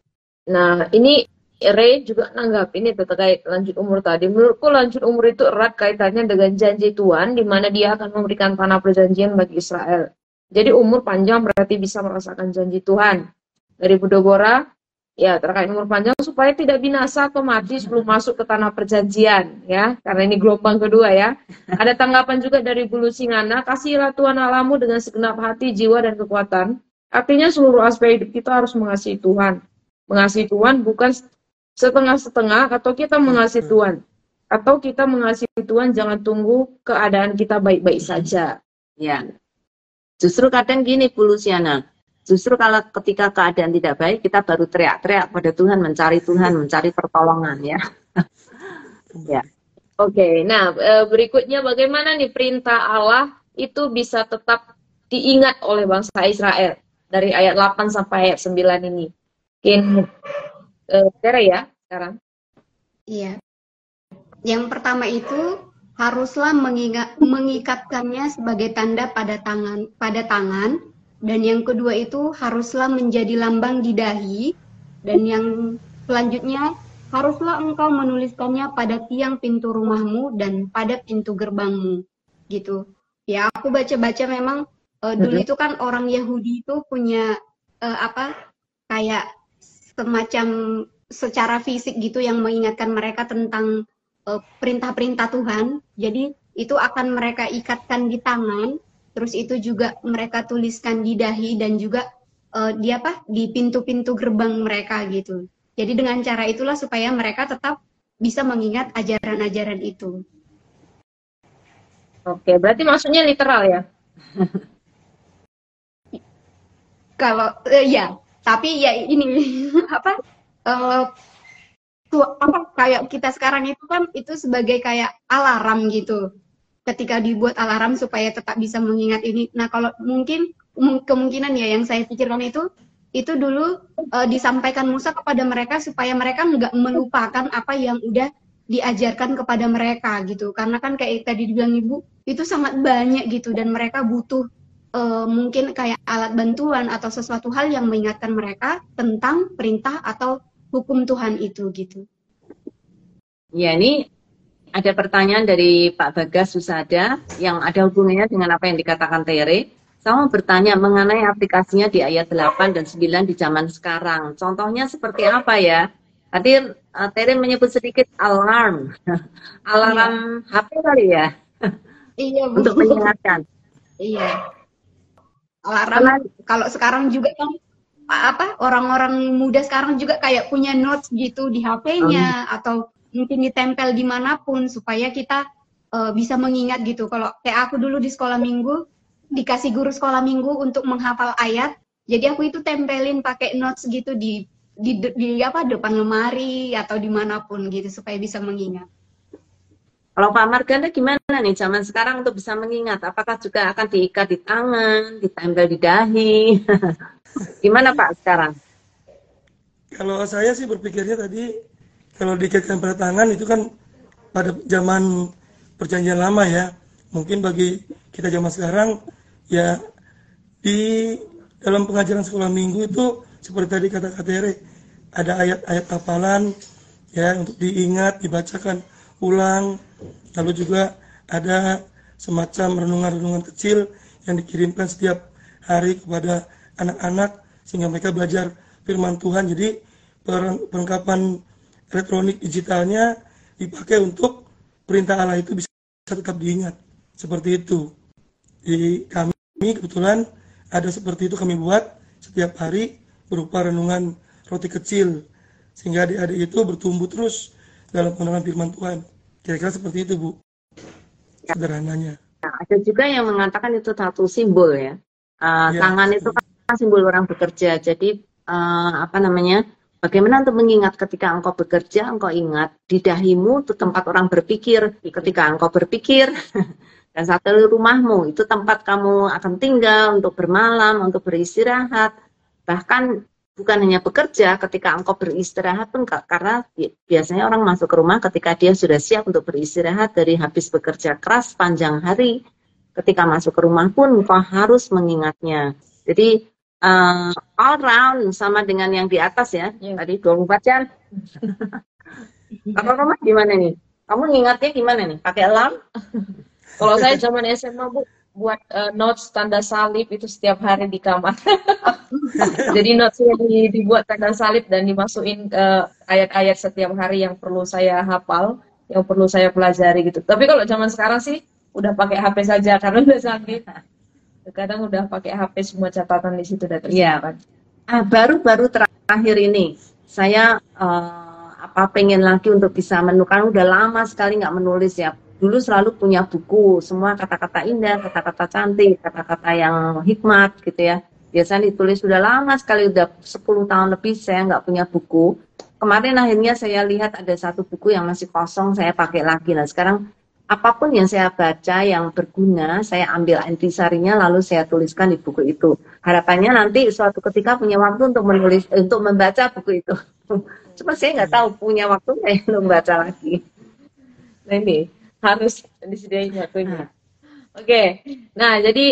Nah, ini Ray juga nanggapin itu terkait lanjut umur tadi. Menurutku lanjut umur itu erat kaitannya dengan janji Tuhan, di mana Dia akan memberikan tanah perjanjian bagi Israel. Jadi umur panjang berarti bisa merasakan janji Tuhan. Dari Bu Deborah, ya terkait umur panjang supaya tidak binasa atau mati sebelum masuk ke tanah perjanjian, ya. Karena ini gelombang kedua ya. Ada tanggapan juga dari Bu Lucingana, kasihilah Tuhan Allahmu dengan segenap hati, jiwa dan kekuatan. Artinya seluruh aspek hidup kita harus mengasihi Tuhan. Mengasihi Tuhan bukan setengah-setengah atau kita mengasihi Tuhan. Atau kita mengasihi Tuhan jangan tunggu keadaan kita baik-baik saja. Ya. Justru kadang gini Bu Luciana, justru kalau ketika keadaan tidak baik, kita baru teriak-teriak pada Tuhan, mencari pertolongan ya. Ya. Oke, nah berikutnya bagaimana nih perintah Allah itu bisa tetap diingat oleh bangsa Israel dari ayat 8 sampai ayat 9 ini. Mungkin Tere ya sekarang. Iya. Yang pertama itu haruslah mengikatkannya sebagai tanda pada tangan, dan yang kedua itu haruslah menjadi lambang di dahi, dan yang selanjutnya haruslah engkau menuliskannya pada tiang pintu rumahmu dan pada pintu gerbangmu, gitu. Ya, aku baca-baca memang dulu itu kan orang Yahudi itu punya kayak semacam secara fisik gitu yang mengingatkan mereka tentang perintah-perintah Tuhan. Jadi itu akan mereka ikatkan di tangan, terus itu juga mereka tuliskan di dahi dan juga di pintu-pintu gerbang mereka gitu. Jadi dengan cara itulah supaya mereka tetap bisa mengingat ajaran-ajaran itu. Oke, berarti maksudnya literal ya? Kalau ya, tapi ya ini kayak kita sekarang itu kan itu sebagai kayak alarm gitu. Ketika dibuat alarm supaya tetap bisa mengingat ini. Nah, kalau mungkin kemungkinan ya yang saya pikirkan itu dulu disampaikan Musa kepada mereka supaya mereka nggak melupakan apa yang udah diajarkan kepada mereka gitu. Karena kan kayak tadi dibilang Ibu, itu sangat banyak gitu dan mereka butuh mungkin kayak alat bantuan atau sesuatu hal yang mengingatkan mereka tentang perintah atau hukum Tuhan itu gitu. Ya, ini ada pertanyaan dari Pak Bagas Susada yang ada hubungannya dengan apa yang dikatakan Tere. Saya mau bertanya mengenai aplikasinya di ayat 8 dan 9 di zaman sekarang. Contohnya seperti apa ya? Tadi Tere menyebut sedikit alarm. Alarm iya. HP kali ya? Iya, Bu. Untuk mengingatkan. Iya. Alarm kalau sekarang juga kan orang-orang muda sekarang juga kayak punya notes gitu di HP-nya atau mungkin ditempel dimanapun supaya kita bisa mengingat gitu. Kalau kayak aku dulu di sekolah minggu dikasih guru sekolah minggu untuk menghafal ayat, jadi aku itu tempelin pakai notes gitu di depan lemari atau dimanapun gitu supaya bisa mengingat. Kalau Pak Marganda gimana nih zaman sekarang untuk bisa mengingat? Apakah juga akan diikat di tangan, ditempel di dahi? Gimana Pak sekarang? Kalau saya sih berpikirnya tadi, kalau diikatkan pada tangan itu kan pada zaman perjanjian lama ya. Mungkin bagi kita zaman sekarang ya di dalam pengajaran sekolah minggu itu seperti tadi kata Kak Tere, ada ayat-ayat hafalan ya untuk diingat, dibacakan ulang. Lalu juga ada semacam renungan-renungan kecil yang dikirimkan setiap hari kepada anak-anak sehingga mereka belajar firman Tuhan. Jadi perlengkapan elektronik digitalnya dipakai untuk perintah Allah itu bisa tetap diingat. Seperti itu. Di kami kebetulan ada seperti itu kami buat setiap hari berupa renungan roti kecil sehingga adik-adik itu bertumbuh terus dalam pengenalan firman Tuhan. Kira-kira seperti itu, Bu. Sederhananya. Nah, ada juga yang mengatakan itu satu simbol ya. Tangan itu kan simbol orang bekerja. Jadi bagaimana untuk mengingat ketika engkau bekerja, engkau ingat di dahimu itu tempat orang berpikir. Ketika engkau berpikir dan satu rumahmu itu tempat kamu akan tinggal untuk bermalam, untuk beristirahat. Bahkan bukan hanya bekerja, ketika engkau beristirahat pun, karena biasanya orang masuk ke rumah ketika dia sudah siap untuk beristirahat dari habis bekerja keras panjang hari. Ketika masuk ke rumah pun engkau harus mengingatnya. Jadi all round sama dengan yang di atas ya. Tadi 24 jam Apa Mama gimana nih? Kamu ngingatnya gimana nih? Pakai alarm? Kalau saya zaman SMA Bu, buat notes tanda salib itu setiap hari di kamar. Jadi notesnya dibuat tanda salib dan dimasukin ke ayat-ayat setiap hari yang perlu saya hafal, yang perlu saya pelajari gitu. Tapi kalau zaman sekarang sih udah pakai HP saja karena udah canggih. Kadang udah pakai HP semua catatan di situ udah tersimpan. Baru-baru terakhir ini saya pengen lagi untuk bisa menulis. Udah lama sekali nggak menulis ya. Dulu selalu punya buku, semua kata-kata indah, kata-kata cantik, kata-kata yang hikmat gitu ya. Biasanya ditulis sudah lama sekali, udah 10 tahun lebih saya nggak punya buku. Kemarin akhirnya saya lihat ada satu buku yang masih kosong, saya pakai lagi. Nah sekarang apapun yang saya baca yang berguna, saya ambil intisarinya lalu saya tuliskan di buku itu. Harapannya nanti suatu ketika punya waktu untuk menulis, untuk membaca buku itu. Cuma saya nggak tahu punya waktu nggak untuk membaca lagi. Nah ini harus disediain waktunya. Oke, nah jadi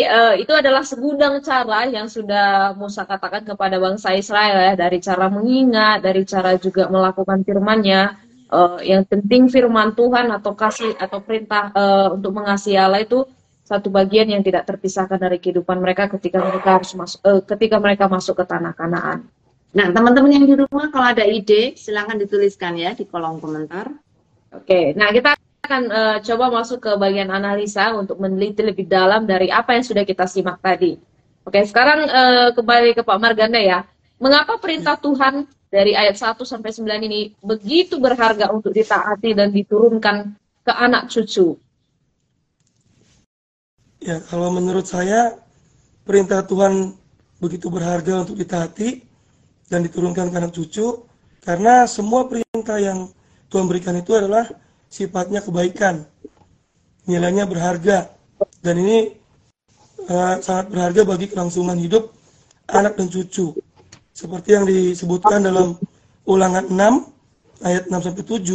itu adalah segudang cara yang sudah Musa katakan kepada bangsa Israel ya, dari cara mengingat, dari cara juga melakukan firman-Nya. Yang penting firman Tuhan atau kasih atau perintah untuk mengasihi Allah itu satu bagian yang tidak terpisahkan dari kehidupan mereka ketika mereka harus masuk, ketika mereka masuk ke tanah Kanaan. Nah, teman-teman yang di rumah kalau ada ide silakan dituliskan ya di kolom komentar. Oke, nah kita akan coba masuk ke bagian analisa untuk meneliti lebih dalam dari apa yang sudah kita simak tadi. Oke, sekarang kembali ke Pak Marganda ya. Mengapa perintah Tuhan dari ayat 1 sampai 9 ini begitu berharga untuk ditaati dan diturunkan ke anak cucu? Ya, kalau menurut saya perintah Tuhan begitu berharga untuk ditaati dan diturunkan ke anak cucu karena semua perintah yang Tuhan berikan itu adalah sifatnya kebaikan, nilainya berharga, dan ini sangat berharga bagi kelangsungan hidup anak dan cucu. Seperti yang disebutkan dalam Ulangan 6 ayat 6-7,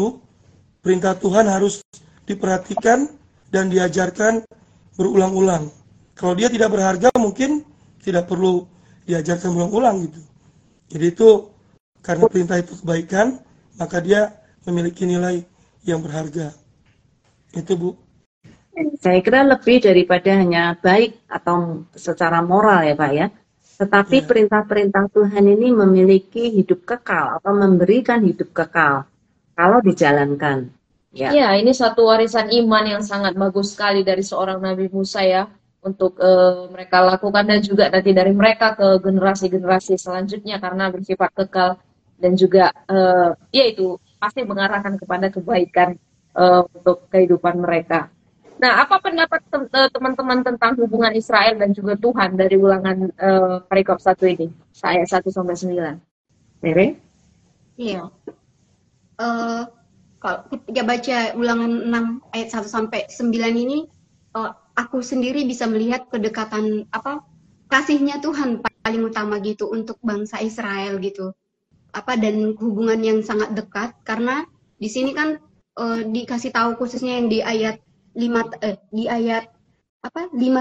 perintah Tuhan harus diperhatikan dan diajarkan berulang-ulang. Kalau dia tidak berharga mungkin tidak perlu diajarkan berulang-ulang gitu. Jadi itu karena perintah itu kebaikan, maka dia memiliki nilai yang berharga. Itu Bu. Saya kira lebih daripada hanya baik atau secara moral ya Pak ya. Tetapi perintah-perintah Tuhan ini memiliki hidup kekal atau memberikan hidup kekal kalau dijalankan. Ya, ini satu warisan iman yang sangat bagus sekali dari seorang Nabi Musa ya untuk mereka lakukan dan juga nanti dari mereka ke generasi-generasi selanjutnya karena bersifat kekal dan juga yaitu pasti mengarahkan kepada kebaikan untuk kehidupan mereka. Nah, apa pendapat teman-teman tentang hubungan Israel dan juga Tuhan dari Ulangan perikop 1 ini? Ayat 1-9. Tere? Iya. Kalau ketika baca Ulangan 6 ayat 1-9 ini, aku sendiri bisa melihat kedekatan kasihnya Tuhan paling utama gitu untuk bangsa Israel gitu. Dan hubungan yang sangat dekat karena di sini kan dikasih tahu khususnya yang di ayat 5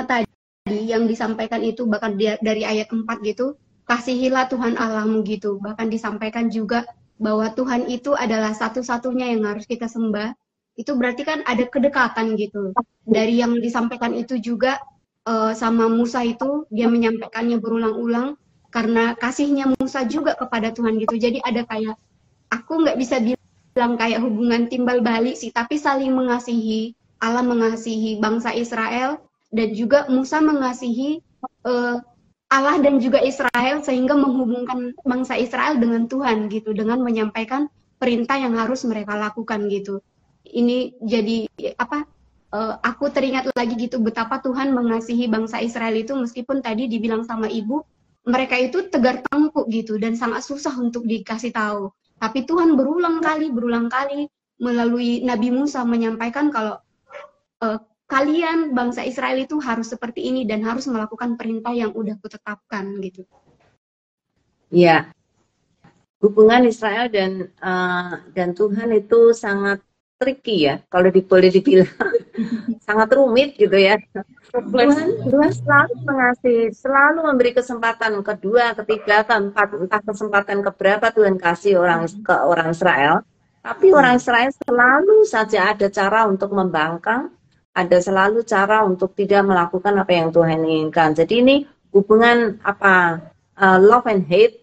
tadi yang disampaikan itu bahkan dari ayat 4 gitu, kasihilah Tuhan Allahmu gitu. Bahkan disampaikan juga bahwa Tuhan itu adalah satu-satunya yang harus kita sembah. Itu berarti kan ada kedekatan gitu. Dari yang disampaikan itu juga sama Musa itu dia menyampaikannya berulang-ulang karena kasihnya Musa juga kepada Tuhan gitu. Jadi ada kayak, aku nggak bisa bilang kayak hubungan timbal balik sih, tapi saling mengasihi. Allah mengasihi bangsa Israel dan juga Musa mengasihi Allah dan juga Israel sehingga menghubungkan bangsa Israel dengan Tuhan gitu, dengan menyampaikan perintah yang harus mereka lakukan gitu. Ini jadi aku teringat lagi gitu betapa Tuhan mengasihi bangsa Israel itu meskipun tadi dibilang sama Ibu mereka itu tegar tengkuk gitu dan sangat susah untuk dikasih tahu. Tapi Tuhan berulang kali melalui Nabi Musa menyampaikan kalau kalian bangsa Israel itu harus seperti ini dan harus melakukan perintah yang udah kutetapkan gitu. Ya, hubungan Israel dan Tuhan itu sangat tricky ya, kalau boleh dibilang sangat rumit gitu ya. Kompleks. Tuhan selalu mengasihi, selalu memberi kesempatan kedua, ketiga, keempat, entah kesempatan keberapa Tuhan kasih ke orang Israel. Tapi orang Israel selalu saja ada cara untuk membangkang, ada selalu cara untuk tidak melakukan apa yang Tuhan inginkan. Jadi ini hubungan love and hate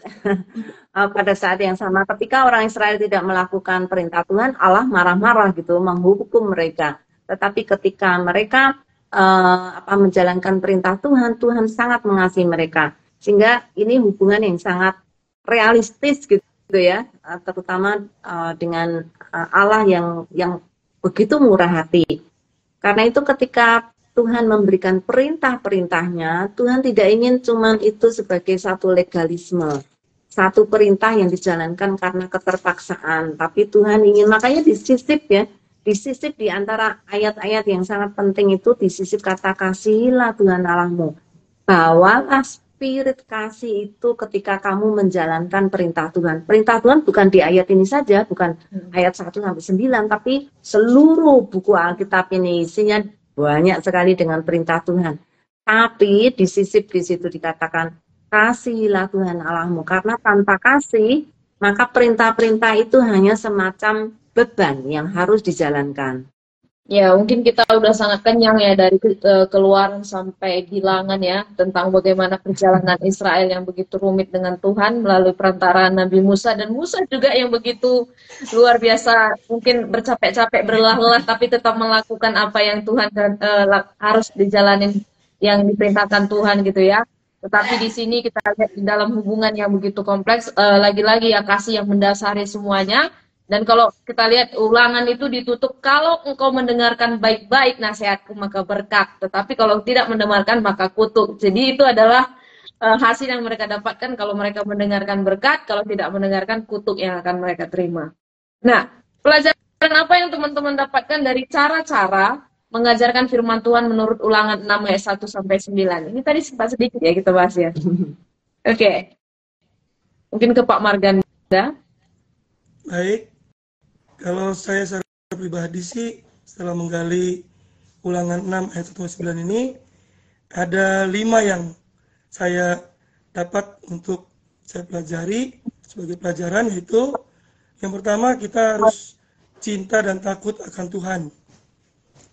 pada saat yang sama. Ketika orang Israel tidak melakukan perintah Tuhan, Allah marah-marah gitu, menghukum mereka. Tetapi ketika mereka menjalankan perintah Tuhan, Tuhan sangat mengasihi mereka. Sehingga ini hubungan yang sangat realistis gitu ya, terutama dengan Allah yang begitu murah hati. Karena itu ketika Tuhan memberikan perintah-perintahnya, Tuhan tidak ingin cuma itu sebagai satu legalisme, satu perintah yang dijalankan karena keterpaksaan, tapi Tuhan ingin, makanya disisip ya, disisip di antara ayat-ayat yang sangat penting itu, disisip kata kasihilah Tuhan Allahmu. Bawalah spirit kasih itu ketika kamu menjalankan perintah Tuhan. Perintah Tuhan bukan di ayat ini saja, bukan ayat 1-9, tapi seluruh buku Alkitab ini isinya banyak sekali dengan perintah Tuhan. Tapi disisip di situ dikatakan, kasihilah Tuhan Allahmu. Karena tanpa kasih, maka perintah-perintah itu hanya semacam beban yang harus dijalankan. Ya, mungkin kita udah sangat kenyang ya dari Keluaran sampai Bilangan ya, tentang bagaimana perjalanan Israel yang begitu rumit dengan Tuhan melalui perantaraan Nabi Musa, dan Musa juga yang begitu luar biasa, mungkin bercapek-capek, berlelah-lelah, tapi tetap melakukan apa yang Tuhan harus dijalanin, yang diperintahkan Tuhan gitu ya. Tetapi di sini kita lihat di dalam hubungan yang begitu kompleks, lagi-lagi ya kasih yang mendasari semuanya. Dan kalau kita lihat Ulangan itu ditutup, kalau engkau mendengarkan baik-baik nasihatku maka berkat, tetapi kalau tidak mendengarkan maka kutuk. Jadi itu adalah hasil yang mereka dapatkan kalau mereka mendengarkan berkat, kalau tidak mendengarkan kutuk yang akan mereka terima. Nah, pelajaran apa yang teman-teman dapatkan dari cara-cara mengajarkan firman Tuhan menurut Ulangan 6 ayat 1-9? Ini tadi sempat sedikit ya kita bahas ya. Oke. Mungkin ke Pak Marganda. Baik. Kalau saya secara pribadi sih, setelah menggali Ulangan 6 ayat 1-9 ini, ada 5 yang saya dapat untuk saya pelajari sebagai pelajaran, yaitu yang pertama, kita harus cinta dan takut akan Tuhan.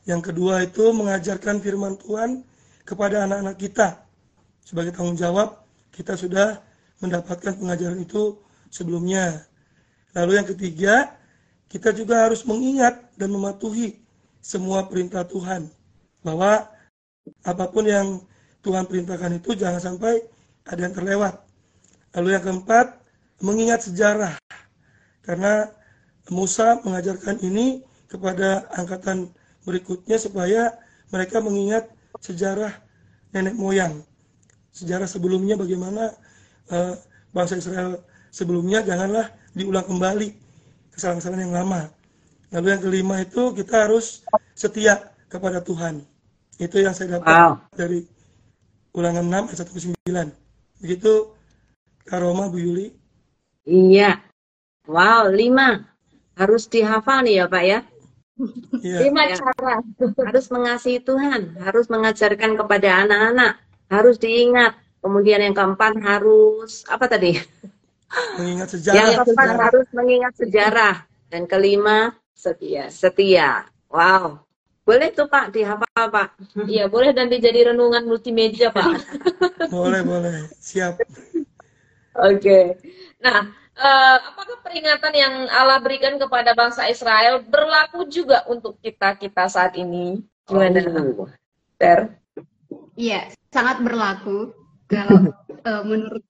Yang kedua itu mengajarkan firman Tuhan kepada anak-anak kita. Sebagai tanggung jawab, kita sudah mendapatkan pengajaran itu sebelumnya. Lalu yang ketiga, kita juga harus mengingat dan mematuhi semua perintah Tuhan. Bahwa apapun yang Tuhan perintahkan itu jangan sampai ada yang terlewat. Lalu yang keempat, mengingat sejarah. Karena Musa mengajarkan ini kepada angkatan berikutnya supaya mereka mengingat sejarah nenek moyang. Sejarah sebelumnya bagaimana bangsa Israel sebelumnya, janganlah diulang kembali kesalahan-kesalahan yang lama. Lalu yang kelima itu kita harus setia kepada Tuhan. Itu yang saya dapat dari Ulangan 6 ayat 1-9. Begitu Kak Roma, Bu Yuli. Iya. Wow, 5. Harus dihafal nih ya Pak ya. 5 cara. Harus mengasihi Tuhan, harus mengajarkan kepada anak-anak, harus diingat. Kemudian yang keempat harus, apa tadi? Mengingat sejarah. Yang keempat harus mengingat sejarah. Dan kelima, setia. Wow. Boleh tuh Pak, dihafal Pak. Iya, boleh, dan dijadi renungan multimedia Pak. Boleh. Siap. Oke. Nah, apakah peringatan yang Allah berikan kepada bangsa Israel berlaku juga untuk kita saat ini? Gimana? Ter? Iya, sangat berlaku kalau menurut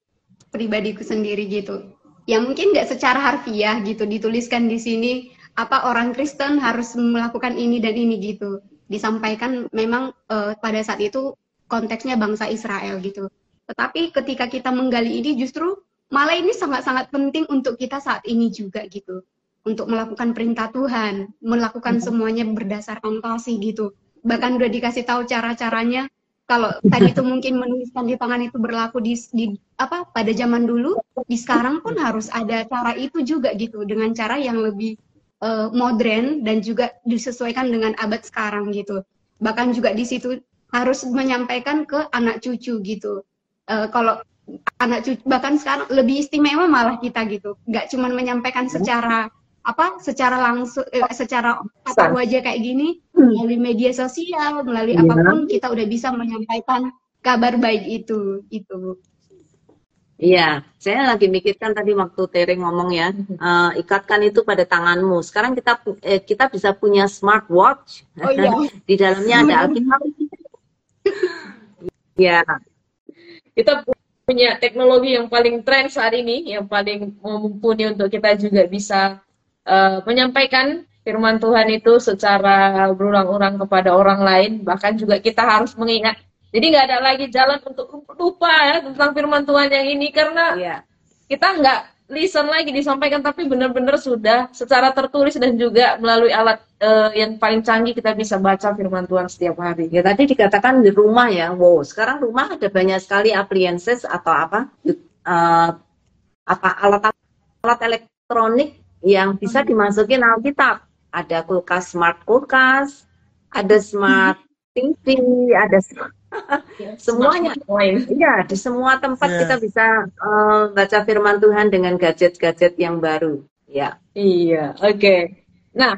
pribadiku sendiri gitu. Ya mungkin nggak secara harfiah gitu dituliskan di sini apa orang Kristen harus melakukan ini dan ini gitu. Disampaikan memang pada saat itu konteksnya bangsa Israel gitu. Tetapi ketika kita menggali ini justru malah ini sangat-sangat penting untuk kita saat ini juga gitu. Untuk melakukan perintah Tuhan, melakukan semuanya berdasarkan kasih gitu. Bahkan udah dikasih tahu cara-caranya. Kalau tadi itu mungkin menuliskan di tangan itu berlaku pada zaman dulu, di sekarang pun harus ada cara itu juga gitu, dengan cara yang lebih modern dan juga disesuaikan dengan abad sekarang gitu. bahkan juga di situ harus menyampaikan ke anak cucu gitu. Kalau anak cucu bahkan sekarang lebih istimewa malah kita gitu, nggak cuma menyampaikan secara langsung, secara tatap wajah kayak gini, melalui media sosial, melalui apapun kita udah bisa menyampaikan kabar baik itu. Iya, saya lagi mikirkan tadi waktu Tere ngomong ya, ikatkan itu pada tanganmu. Sekarang kita bisa punya smartwatch. Oh iya. Di dalamnya ada Alkitab. Ya, Kita punya teknologi yang paling tren saat ini, yang paling mumpuni untuk kita juga bisa menyampaikan firman Tuhan itu secara berulang-ulang kepada orang lain. Bahkan juga kita harus mengingat. Jadi nggak ada lagi jalan untuk lupa ya tentang firman Tuhan yang ini, karena kita nggak listen lagi disampaikan, tapi benar-benar sudah secara tertulis dan juga melalui alat yang paling canggih kita bisa baca firman Tuhan setiap hari. Ya tadi dikatakan di rumah ya, wow sekarang rumah ada banyak sekali appliances atau alat elektronik yang bisa dimasukin Alkitab. Ada kulkas, smart kulkas, ada smart TV, ada semuanya. Iya, di semua tempat kita bisa baca firman Tuhan dengan gadget-gadget yang baru. Ya. Iya, oke. Nah,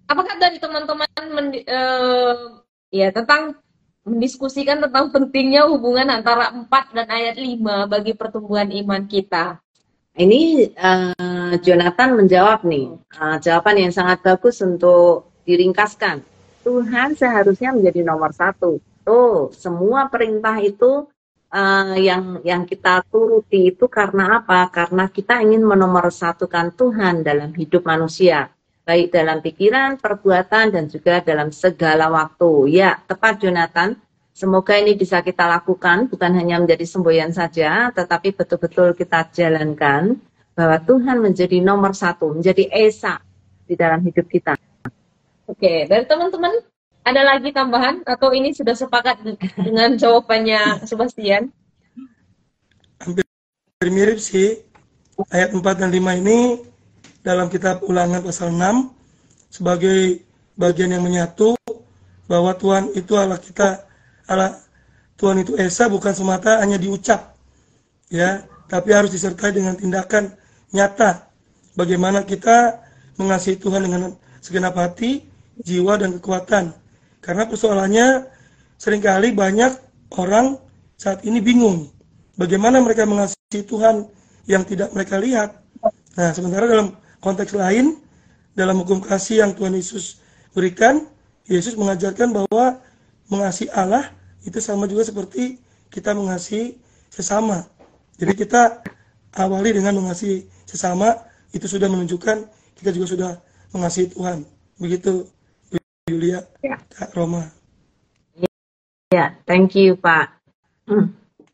apakah dari teman-teman tentang mendiskusikan tentang pentingnya hubungan antara 4 dan ayat 5 bagi pertumbuhan iman kita? Ini Jonathan menjawab nih, jawaban yang sangat bagus untuk diringkaskan. Tuhan seharusnya menjadi nomor 1. Tuh, semua perintah itu yang kita turuti itu karena apa? Karena kita ingin menomorsatukan Tuhan dalam hidup manusia, baik dalam pikiran, perbuatan, dan juga dalam segala waktu. Ya, tepat Jonathan. Semoga ini bisa kita lakukan, bukan hanya menjadi semboyan saja, tetapi betul-betul kita jalankan bahwa Tuhan menjadi nomor 1, menjadi Esa di dalam hidup kita. Oke, dari teman-teman ada lagi tambahan atau ini sudah sepakat dengan jawabannya Sebastian? Hampir mirip sih. Ayat 4 dan 5 ini dalam kitab Ulangan pasal 6 sebagai bagian yang menyatu bahwa Tuhan itu Allah kita. Tuhan itu Esa bukan semata hanya diucap, ya, tapi harus disertai dengan tindakan nyata. Bagaimana kita mengasihi Tuhan dengan segenap hati, jiwa, dan kekuatan. Karena persoalannya seringkali banyak orang saat ini bingung bagaimana mereka mengasihi Tuhan yang tidak mereka lihat. Nah, sementara dalam konteks lain, dalam hukum kasih yang Tuhan Yesus berikan, Yesus mengajarkan bahwa mengasihi Allah itu sama juga seperti kita mengasihi sesama. Jadi kita awali dengan mengasihi sesama, itu sudah menunjukkan kita juga sudah mengasihi Tuhan. Begitu, Yulia, Kak Roma. Ya, thank you Pak.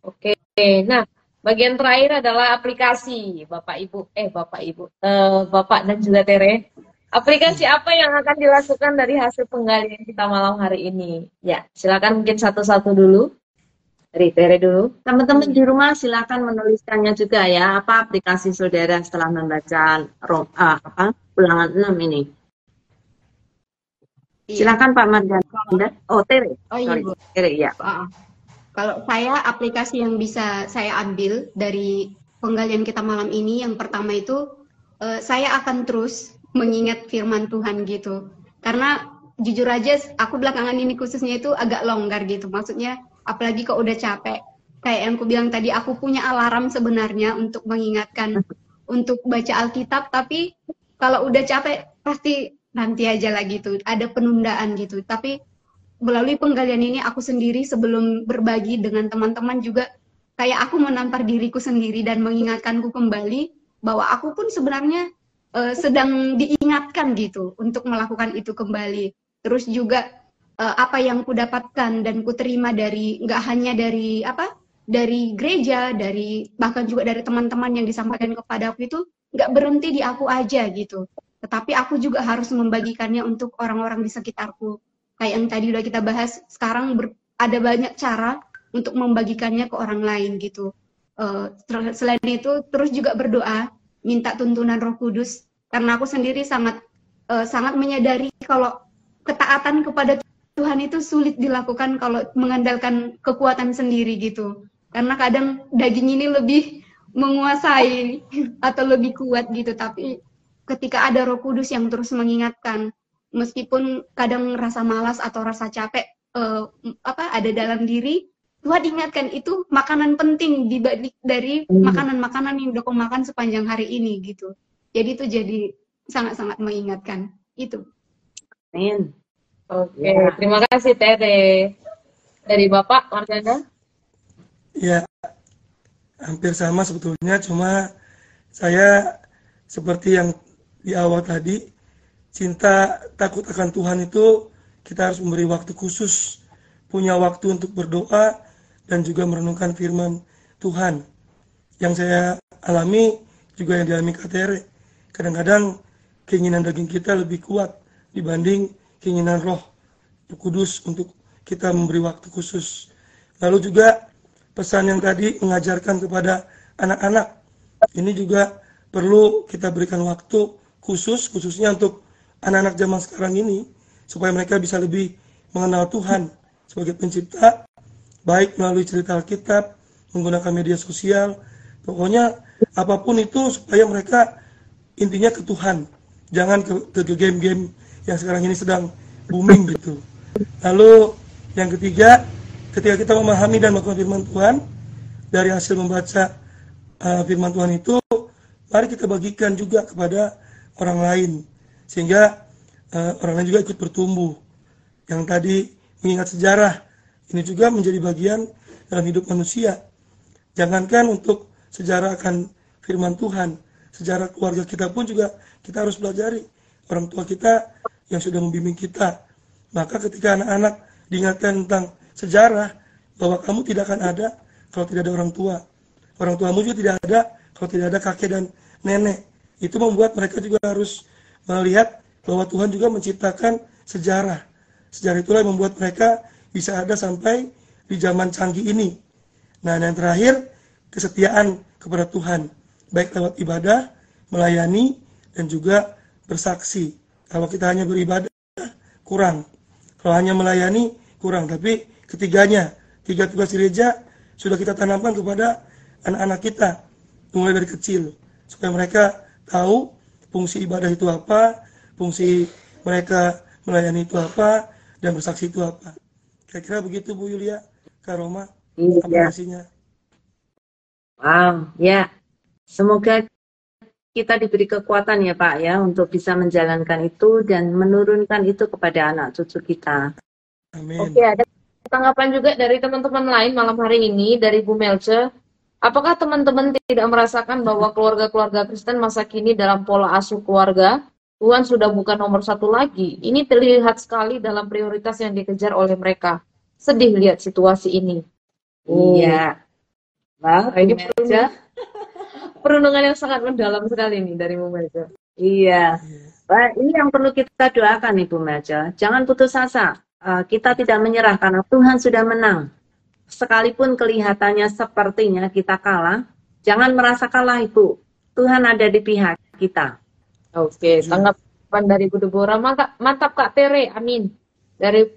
Oke, nah bagian terakhir adalah aplikasi, Bapak dan juga Tere. Aplikasi apa yang akan dilakukan dari hasil penggalian kita malam hari ini? Ya, silakan mungkin satu-satu dulu. Dari Tere dulu. Teman-teman di rumah silakan menuliskannya juga ya. Apa aplikasi saudara setelah membaca Ulangan 6 ini? Silakan Pak Marganda. Oh, Tere. Oh iya, Bu. Tere, ya. Kalau saya, aplikasi yang bisa saya ambil dari penggalian kita malam ini, yang pertama itu saya akan terus mengingat firman Tuhan gitu. Karena jujur aja aku belakangan ini khususnya itu agak longgar gitu. Maksudnya apalagi kalau udah capek. Kayak yang aku bilang tadi, aku punya alarm sebenarnya untuk mengingatkan untuk baca Alkitab, tapi kalau udah capek pasti nanti aja lah gitu. Ada penundaan gitu. Tapi melalui penggalian ini aku sendiri sebelum berbagi dengan teman-teman juga kayak aku menampar diriku sendiri dan mengingatkanku kembali bahwa aku pun sebenarnya sedang diingatkan gitu untuk melakukan itu kembali. Terus juga apa yang kudapatkan dan kuterima dari nggak hanya dari gereja, dari bahkan juga dari teman-teman yang disampaikan kepada aku itu nggak berhenti di aku aja gitu. Tetapi aku juga harus membagikannya untuk orang-orang di sekitarku. Kayak yang tadi udah kita bahas, sekarang ada banyak cara untuk membagikannya ke orang lain gitu. Selain itu terus juga berdoa, minta tuntunan Roh Kudus, karena aku sendiri sangat menyadari kalau ketaatan kepada Tuhan itu sulit dilakukan kalau mengandalkan kekuatan sendiri gitu. Karena kadang daging ini lebih menguasai atau lebih kuat gitu. Tapi ketika ada Roh Kudus yang terus mengingatkan, meskipun kadang rasa malas atau rasa capek ada dalam diri, Tuhan ingatkan itu makanan penting dibanding dari makanan-makanan yang udah kau makan sepanjang hari ini gitu. Jadi itu jadi sangat-sangat mengingatkan itu. Amin. Oke, terima kasih Tere. Dari Bapak Marganda? Ya, hampir sama sebetulnya, cuma saya seperti yang di awal tadi, cinta takut akan Tuhan itu kita harus memberi waktu khusus, punya waktu untuk berdoa dan juga merenungkan firman Tuhan. Yang saya alami juga yang dialami Kak Tere. Kadang-kadang keinginan daging kita lebih kuat dibanding keinginan Roh Kudus untuk kita memberi waktu khusus. Lalu juga pesan yang tadi mengajarkan kepada anak-anak, ini juga perlu kita berikan waktu khususnya untuk anak-anak zaman sekarang ini, supaya mereka bisa lebih mengenal Tuhan sebagai pencipta, baik melalui cerita Alkitab, menggunakan media sosial, pokoknya apapun itu supaya mereka intinya ke Tuhan, jangan ke game-game yang sekarang ini sedang booming gitu. Lalu yang ketiga, ketika kita memahami dan melakukan firman Tuhan, dari hasil membaca firman Tuhan itu, mari kita bagikan juga kepada orang lain, sehingga orang lain juga ikut bertumbuh. Yang tadi mengingat sejarah, ini juga menjadi bagian dalam hidup manusia. Jangankan untuk sejarah akan firman Tuhan, sejarah keluarga kita pun juga kita harus pelajari. Orang tua kita yang sudah membimbing kita. Maka ketika anak-anak diingatkan tentang sejarah, bahwa kamu tidak akan ada kalau tidak ada orang tua. Orang tuamu juga tidak ada kalau tidak ada kakek dan nenek. Itu membuat mereka juga harus melihat bahwa Tuhan juga menciptakan sejarah. Sejarah itulah yang membuat mereka bisa ada sampai di zaman canggih ini. Nah, yang terakhir, kesetiaan kepada Tuhan. Baik lewat ibadah, melayani, dan juga bersaksi. Kalau kita hanya beribadah, kurang. Kalau hanya melayani, kurang. Tapi ketiganya, 3 tugas gereja, sudah kita tanamkan kepada anak-anak kita. Mulai dari kecil. Supaya mereka tahu fungsi ibadah itu apa, fungsi mereka melayani itu apa, dan bersaksi itu apa. Kira-kira begitu Bu Yulia, Kak Roma, aplikasinya. Wow, ya. Semoga kita diberi kekuatan ya Pak ya, untuk bisa menjalankan itu dan menurunkan itu kepada anak cucu kita. Amin. Oke, ada tanggapan juga dari teman-teman lain malam hari ini, dari Bu Melce. Apakah teman-teman tidak merasakan bahwa keluarga-keluarga Kristen masa kini dalam pola asuh keluarga, Tuhan sudah bukan nomor 1 lagi? Ini terlihat sekali dalam prioritas yang dikejar oleh mereka. Sedih lihat situasi ini. Iya. Wah, ini perenungan yang sangat mendalam sekali nih dari Bu Melce. Iya. Wah, ini yang perlu kita doakan Ibu Melce. Jangan putus asa. Kita tidak menyerah karena Tuhan sudah menang. Sekalipun kelihatannya sepertinya kita kalah, jangan merasa kalah Ibu. Tuhan ada di pihak kita. Oke, tanggapan dari Bu Deborah, mantap Kak Tere, amin. Dari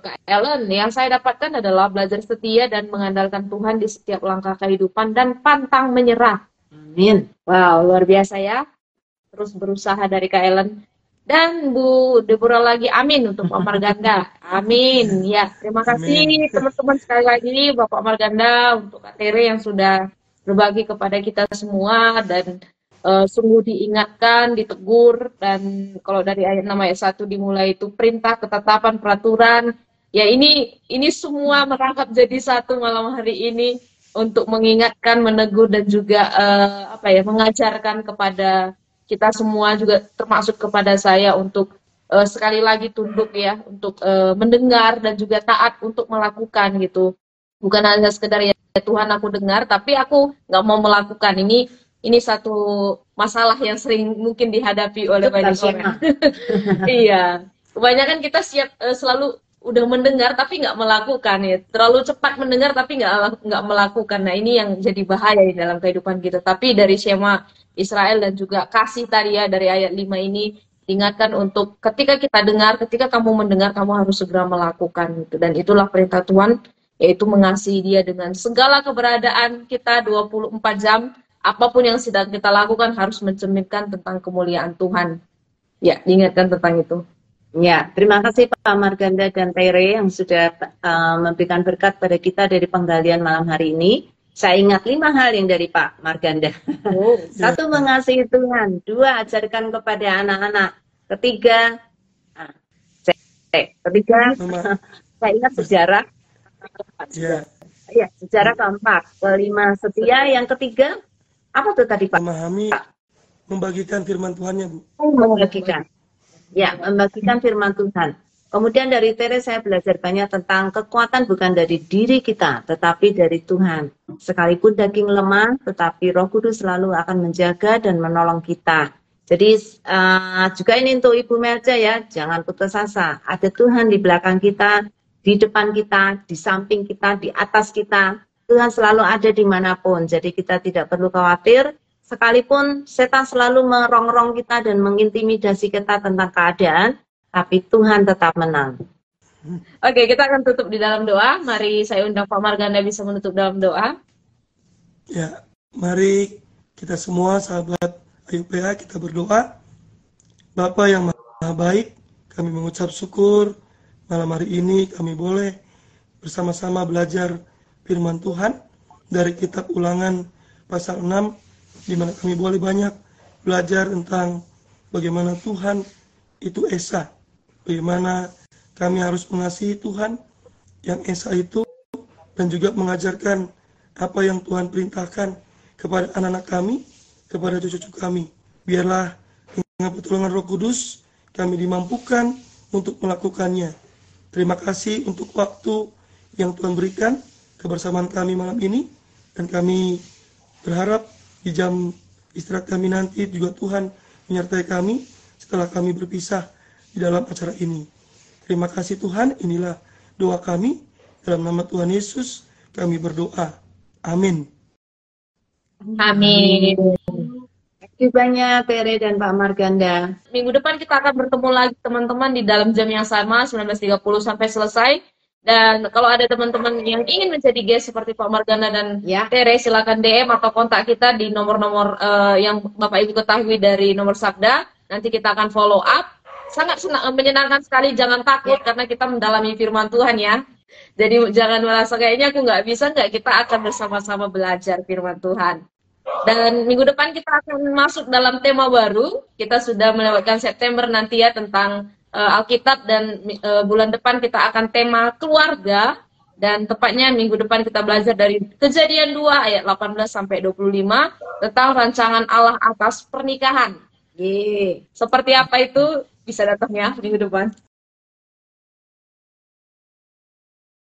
Kak Ellen, yang saya dapatkan adalah belajar setia dan mengandalkan Tuhan di setiap langkah kehidupan dan pantang menyerah. Amin. Wow, luar biasa ya. Terus berusaha dari Kak Ellen. Dan Bu Deborah lagi, amin untuk Pak Marganda. Amin. Ya, terima kasih teman-teman sekali lagi Bapak Marganda untuk Kak Tere yang sudah berbagi kepada kita semua dan sungguh diingatkan, ditegur, dan kalau dari ayat 6 ayat 1 dimulai itu perintah, ketetapan, peraturan. Ya ini semua merangkap jadi satu malam hari ini untuk mengingatkan, menegur dan juga mengajarkan kepada kita semua, juga termasuk kepada saya untuk sekali lagi tunduk ya, untuk mendengar dan juga taat untuk melakukan gitu. Bukan hanya sekedar ya Tuhan aku dengar, tapi aku nggak mau melakukan. Ini satu masalah yang sering mungkin dihadapi oleh banyak orang. Iya, kebanyakan kita selalu udah mendengar tapi nggak melakukan ya. Terlalu cepat mendengar tapi nggak melakukan. Nah ini yang jadi bahaya dalam kehidupan kita. Tapi dari Shema Israel dan juga kasih tadi ya dari ayat 5 ini Diingatkan untuk ketika kita dengar, ketika kamu mendengar, kamu harus segera melakukan itu. Dan itulah perintah Tuhan, yaitu mengasihi Dia dengan segala keberadaan kita 24 jam. Apapun yang sedang kita lakukan harus mencerminkan tentang kemuliaan Tuhan. Ya, diingatkan tentang itu. Ya, terima kasih Pak Marganda dan Tere yang sudah memberikan berkat pada kita dari penggalian malam hari ini. Saya ingat 5 hal yang dari Pak Marganda. 1, mengasihi Tuhan. 2, ajarkan kepada anak-anak. 3, saya ingat sejarah. Ya, sejarah. 4. 5, setia. Yang 3, apa tuh tadi Pak? Memahami, membagikan firman Tuhannya, Bu. Membagikan. Ya, membagikan firman Tuhan. Kemudian dari Tere saya belajar banyak tentang kekuatan bukan dari diri kita, tetapi dari Tuhan. Sekalipun daging lemah, tetapi Roh Kudus selalu akan menjaga dan menolong kita. Jadi juga ini untuk Ibu Melja ya, jangan putus asa. Ada Tuhan di belakang kita, di depan kita, di samping kita, di atas kita. Tuhan selalu ada dimanapun, jadi kita tidak perlu khawatir. Sekalipun setan selalu merongrong kita dan mengintimidasi kita tentang keadaan, tapi Tuhan tetap menang. Oke, kita akan tutup di dalam doa. Mari saya undang Pak Marganda bisa menutup dalam doa. Ya, mari kita semua sahabat Ayu PA kita berdoa. Bapa yang Maha Baik, kami mengucap syukur malam hari ini kami boleh bersama-sama belajar firman Tuhan dari kitab Ulangan pasal 6, di mana kami boleh banyak belajar tentang bagaimana Tuhan itu Esa. Bagaimana kami harus mengasihi Tuhan yang Esa itu, dan juga mengajarkan apa yang Tuhan perintahkan kepada anak-anak kami, kepada cucu-cucu kami. Biarlah dengan pertolongan Roh Kudus kami dimampukan untuk melakukannya. Terima kasih untuk waktu yang Tuhan berikan kebersamaan kami malam ini, dan kami berharap di jam istirahat kami nanti juga Tuhan menyertai kami setelah kami berpisah di dalam acara ini. Terima kasih Tuhan, inilah doa kami. Dalam nama Tuhan Yesus kami berdoa. Amin. Amin. Terima kasih banyak Tere dan Pak Marganda. Minggu depan kita akan bertemu lagi teman-teman di dalam jam yang sama, 19.30 sampai selesai. Dan kalau ada teman-teman yang ingin menjadi guest seperti Pak Marganda dan Tere, silakan DM atau kontak kita di nomor-nomor yang Bapak Ibu ketahui dari nomor Sabda. Nanti kita akan follow up. Sangat menyenangkan sekali, jangan takut karena kita mendalami firman Tuhan ya. Jadi jangan merasa kayaknya aku nggak bisa, kita akan bersama-sama belajar firman Tuhan. Dan minggu depan kita akan masuk dalam tema baru. Kita sudah melewatkan September nanti ya tentang Alkitab, dan bulan depan kita akan tema keluarga, dan tepatnya minggu depan kita belajar dari Kejadian 2 ayat 18 sampai 25 tentang rancangan Allah atas pernikahan. Seperti apa itu bisa datang ya minggu depan.